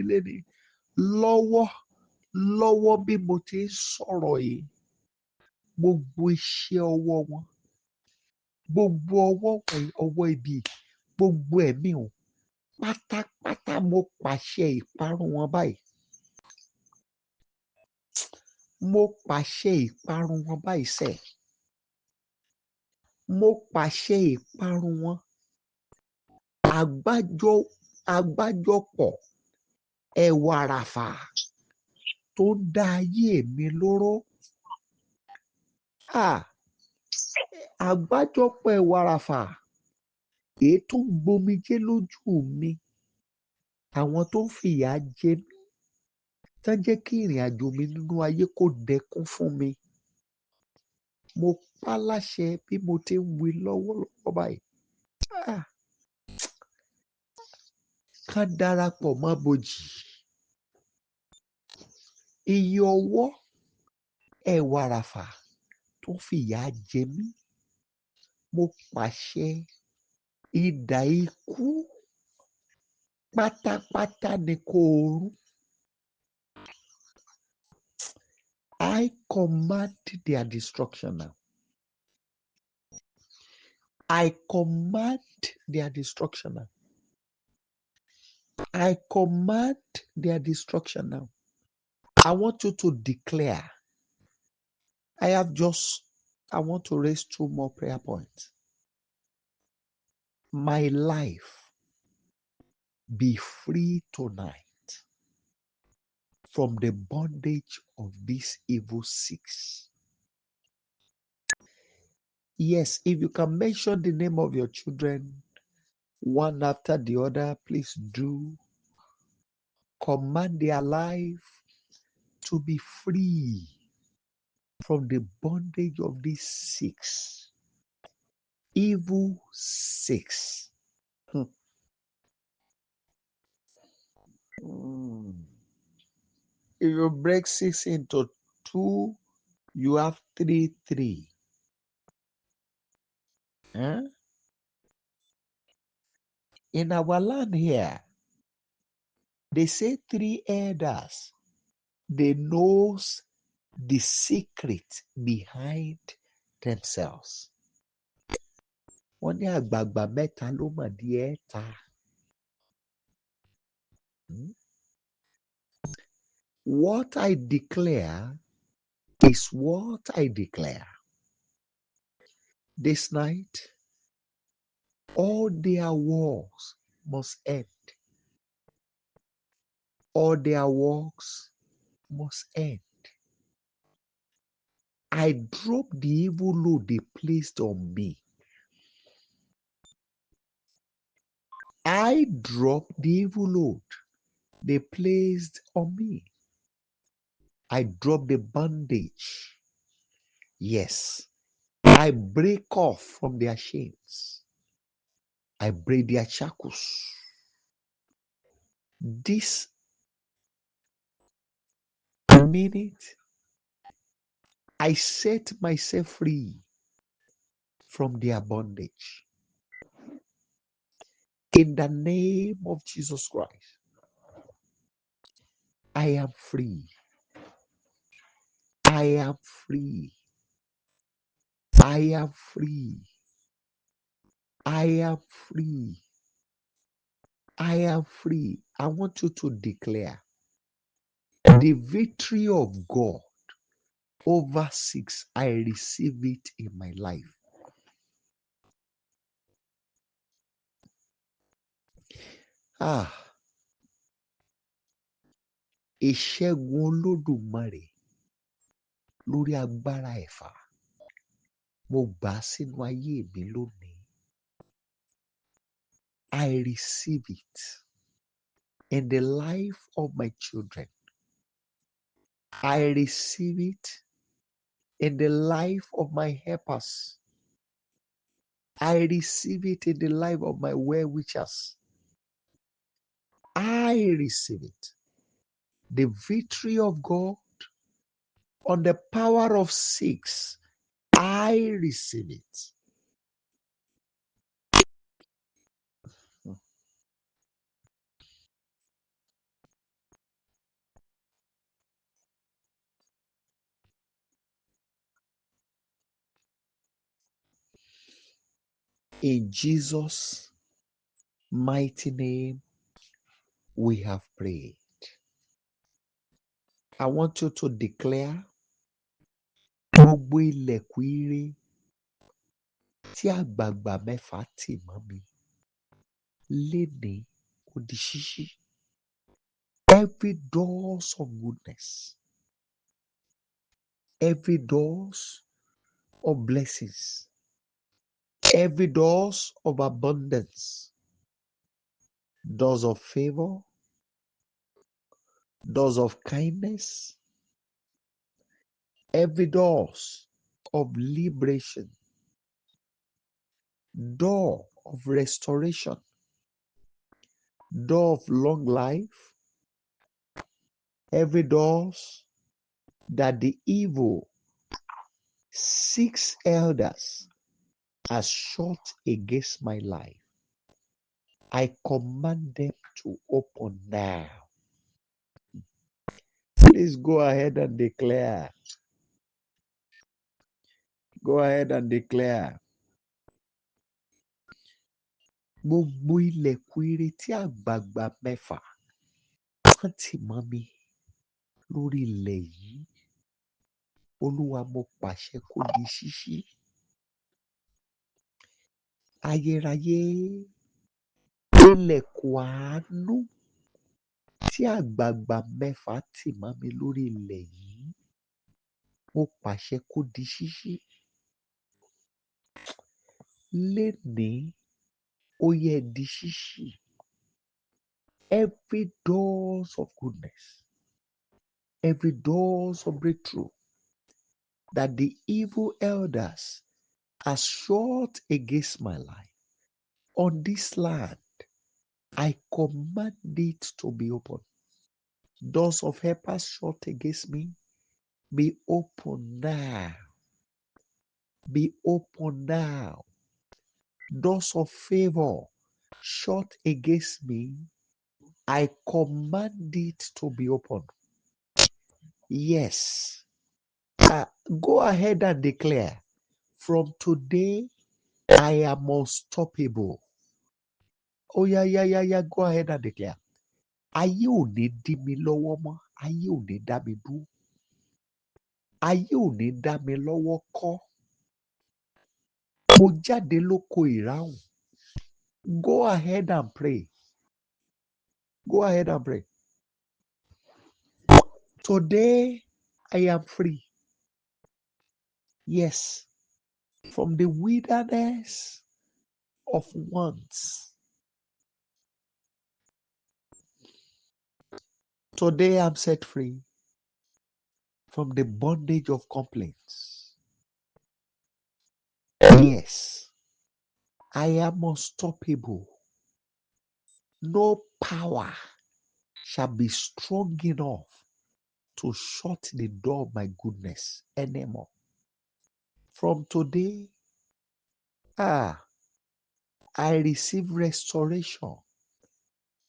Léni. Lọ́wọ́ bí mo ti ń sọ̀rọ̀ yìí, gbogbo iṣẹ́ ọwọ́ wọn, gbogbo ọwọ́ ibi, gbogbo ẹ̀mí wọn, pátápátá mo pàṣẹ ìparun wọn báyìí. Mo pàṣẹ ìparun wọn báyìí sẹ́. Mo pàṣẹ ìparun wọn. Àgbájọpọ̀ ẹ̀wàràfà tó dá ayé mi lóró. Àgbájọpọ̀ ẹ̀wàràfà èyí tó ń gbomijé lójú mi. Àwọn tó ń fìyà jẹ mí, tán jẹ́ kí ìrìn àjò mi nínú ayé kó dẹkún fún mi. Mo pa láṣẹ bí mo ti ń wí lọ́wọ́lọ́wọ́ báyìí. Ká darapọ̀ mọ́ bòjì. Iye ọwọ́ ẹ̀wàràfà tó fìyà jẹ mí, mo pàṣẹ idà ikú pátápátá ni kó rú. I command their destruction now. I command their destruction now. I command their destruction now. I want you to declare. I want to raise 2 more prayer points. My life be free tonight from the bondage of these evil 6. Yes, if you can mention the name of your children one after the other, please do. Command their life to be free from the bondage of these 6. Evil 6. If you break 6 into 2, you have 3. In our land here, they say 3 elders, they knows the secret behind themselves. Wọ́n ní àgbààgbà mẹ́ta ló mọ̀ di ẹ̀ta. What I declare is what I declare. This night, all their wars must end. All their works must end. I drop the evil load they placed on me. I drop the evil load they placed on me. I drop the bondage. Yes, I break off from their chains. I break their shackles. This minute, I set myself free from their bondage. In the name of Jesus Christ, I am free. I am free. I am free. I am free. I am free. I want you to declare the victory of God over 6. I receive it in my life. Ìṣẹ́gun Olódùmarè lórí agbára ẹ̀fà. Mo gbà á sínú ayé mi lónìí. I receive it in the life of my children. I receive it in the life of my helpers. I receive it in the life of my well-wishers. I receive it. The victory of God on the power of 6. I receive it. In Jesus' mighty name, we have prayed. I want you to declare gbogbo ilẹ̀kùn ire tí àgbààgbà mẹ́fà tì mọ́ mi lénìí kó di ṣíṣí. Every doors of goodness, every doors of blessings, every doors of abundance, doors of favor, doors of kindness, every doors of liberation, door of restoration, door of long life, every doors that the evil 6 elders has shut against my life. I command them to open now. Please go ahead and declare. Go ahead and declare. Gbogbo ilẹ̀kùn ire tí àgbààgbà mẹ́fà kan tì mọ́ mi lórí ilẹ̀ yìí, Olúwa mo pàṣẹ kó di ṣíṣí. Ayérayé, ilẹ̀kùn àánú tí àgbààgbà mẹ́fà tì mọ́ mi lórí ilẹ̀ yìí, mo pàṣẹ kó di ṣíṣí. Lénìí, ó yẹ di ṣíṣí. Every doors of goodness, every doors of breakthrough that the evil elders are shut against my life on this land, I command it to be open. Doors of helpers shut against me, be open now. Be open now. Doors of favor shut against me, I command it to be open. Yes. Go ahead and declare, from today, I am unstoppable. Oh, yeah. Go ahead and declare. Ayé ò ní dí mi lọ́wọ́ mọ́. Ayé ò ní dá mi dúró. Ayé ò ní dá mi lọ́wọ́ kọ́. Mo jáde lóko ìráhùn. Go ahead and pray. Go ahead and pray. Today, I am free. Yes. From the wilderness of wants. Today, I'm set free from the bondage of complaints. Yes. I am unstoppable. No power shall be strong enough to shut the door of my goodness anymore. From today, I receive restoration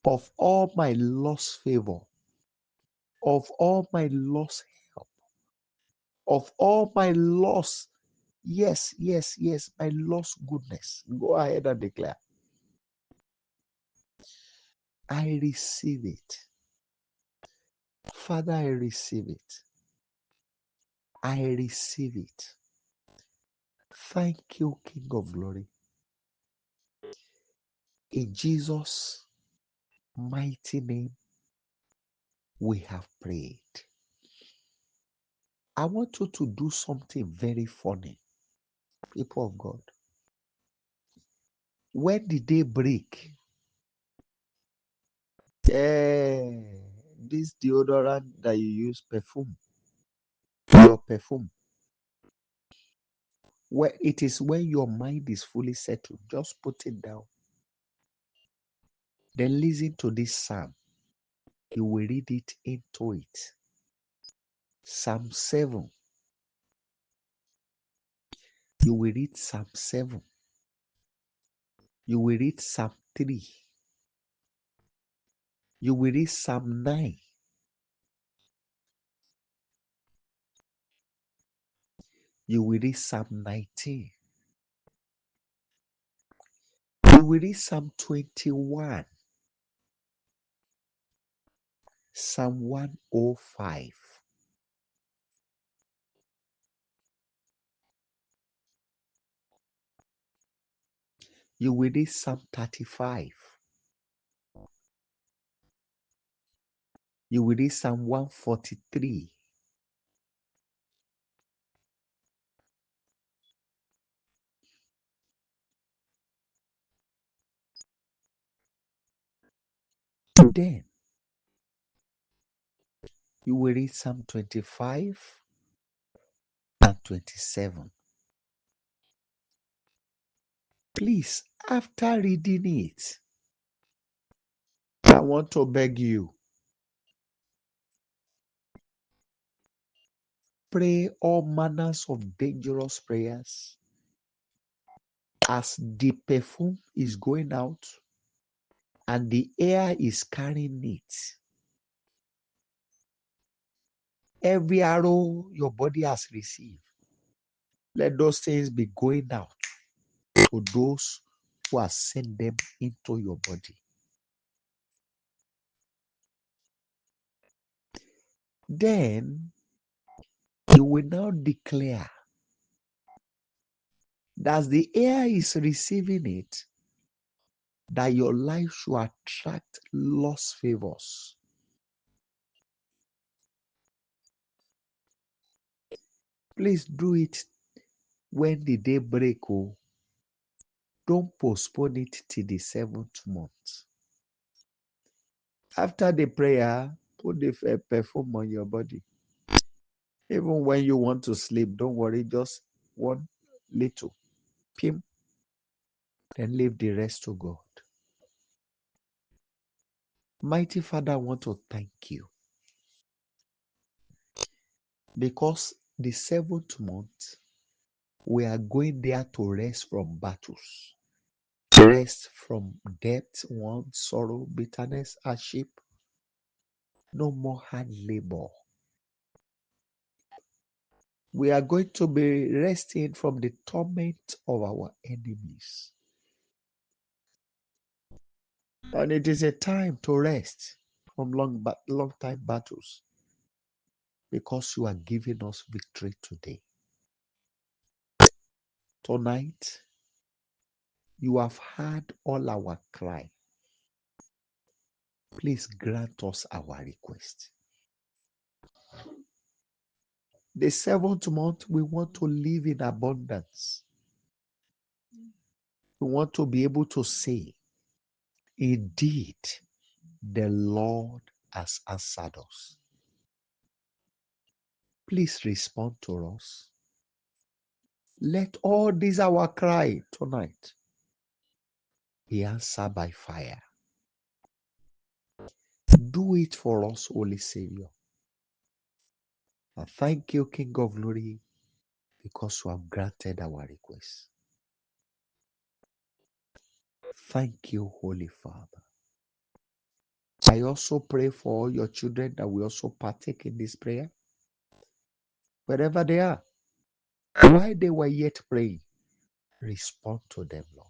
of all my lost favor, of all my lost help, of all my lost, yes, my lost goodness. Go ahead and declare. I receive it. Father, I receive it. I receive it. Thank you, King of Glory. In Jesus' mighty name, we have prayed. I want you to do something very funny, people of God. When the day break, this deodorant that you use, perfume, your perfume, where it is when your mind is fully settled, just put it down. Then listen to this psalm. You will read it into it. Psalm 7. You will read Psalm 7. You will read Psalm 3. You will read Psalm 9. You will read Psalm 19. You will read Psalm 21. Psalm 105. You will read Psalm 35. You will read Psalm 143. Then you will read Psalm 25 and 27. Please, after reading it, I want to beg you, pray all manners of dangerous prayers as the perfume is going out and the air is carrying it. Every arrow your body has received, let those things be going out to those who have sent them into your body. Then you will now declare that as the air is receiving it, that your life should attract lost favors. Please do it when the day break. Oh, don't postpone it till the 7th month. After the prayer, put the perfume on your body. Even when you want to sleep, don't worry, just one little pim, then leave the rest to God. Mighty Father, I want to thank you because the 7th month, we are going there to rest from battles, rest from debt, want, sorrow, bitterness, hardship. No more hard labor. We are going to be resting from the torment of our enemies. And it is a time to rest from long time battles, because you are giving us victory today. Tonight, you have heard all our cry. Please grant us our request. The 7th month, we want to live in abundance. We want to be able to say, indeed, the Lord has answered us. Please respond to us. Let all this our cry tonight be answered by fire. Do it for us, Holy Savior. And thank you, King of Glory, because you have granted our request. Thank you, Holy Father. I also pray for all your children that we also partake in this prayer. Wherever they are, while they were yet praying, respond to them, Lord.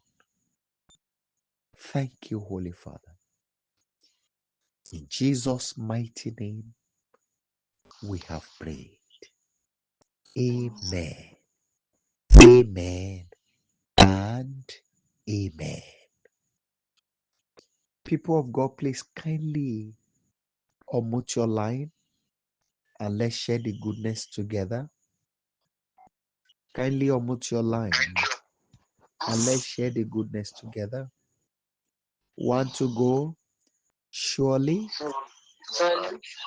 Thank you, Holy Father. In Jesus' mighty name, we have prayed. Amen. Amen. And amen. People of God, please kindly unmute your line and let's share the goodness together. Kindly unmute your line and let's share the goodness together. 1 to go. Surely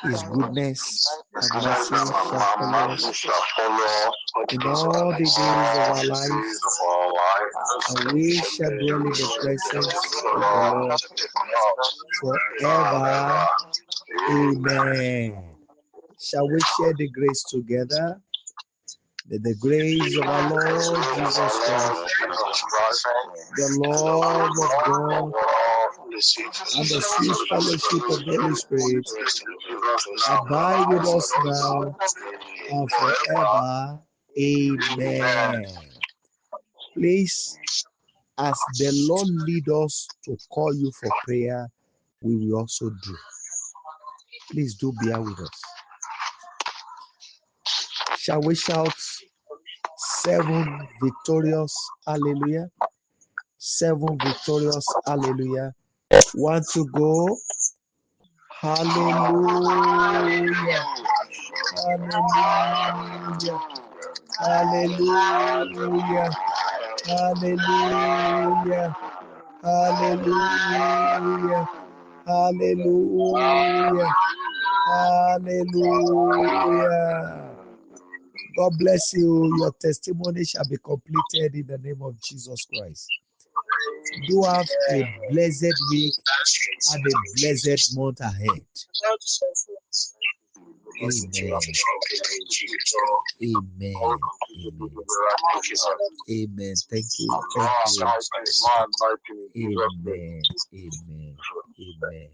His goodness and mercy shall follow us in all the days of our life, and we shall dwell in the presence of the Lord forever. Amen. Shall we share the grace together? That the grace of our Lord Jesus Christ, the love of God, and the sweet fellowship of the Holy Spirit abide with us now and forever. Amen. Please, as the Lord lead us to call you for prayer, we will also do. Please do bear with us. Shall we shout 7 victorious hallelujah? 7 victorious hallelujah. 1 to go. Hallelujah. Hallelujah. Hallelujah. Hallelujah. Hallelujah. Hallelujah. Hallelujah. God bless you. Your testimony shall be completed in the name of Jesus Christ. Do have a blessed week and a blessed month ahead. Amen. Amen. Amen. Amen. Thank you. Thank you. Amen. Amen. Amen.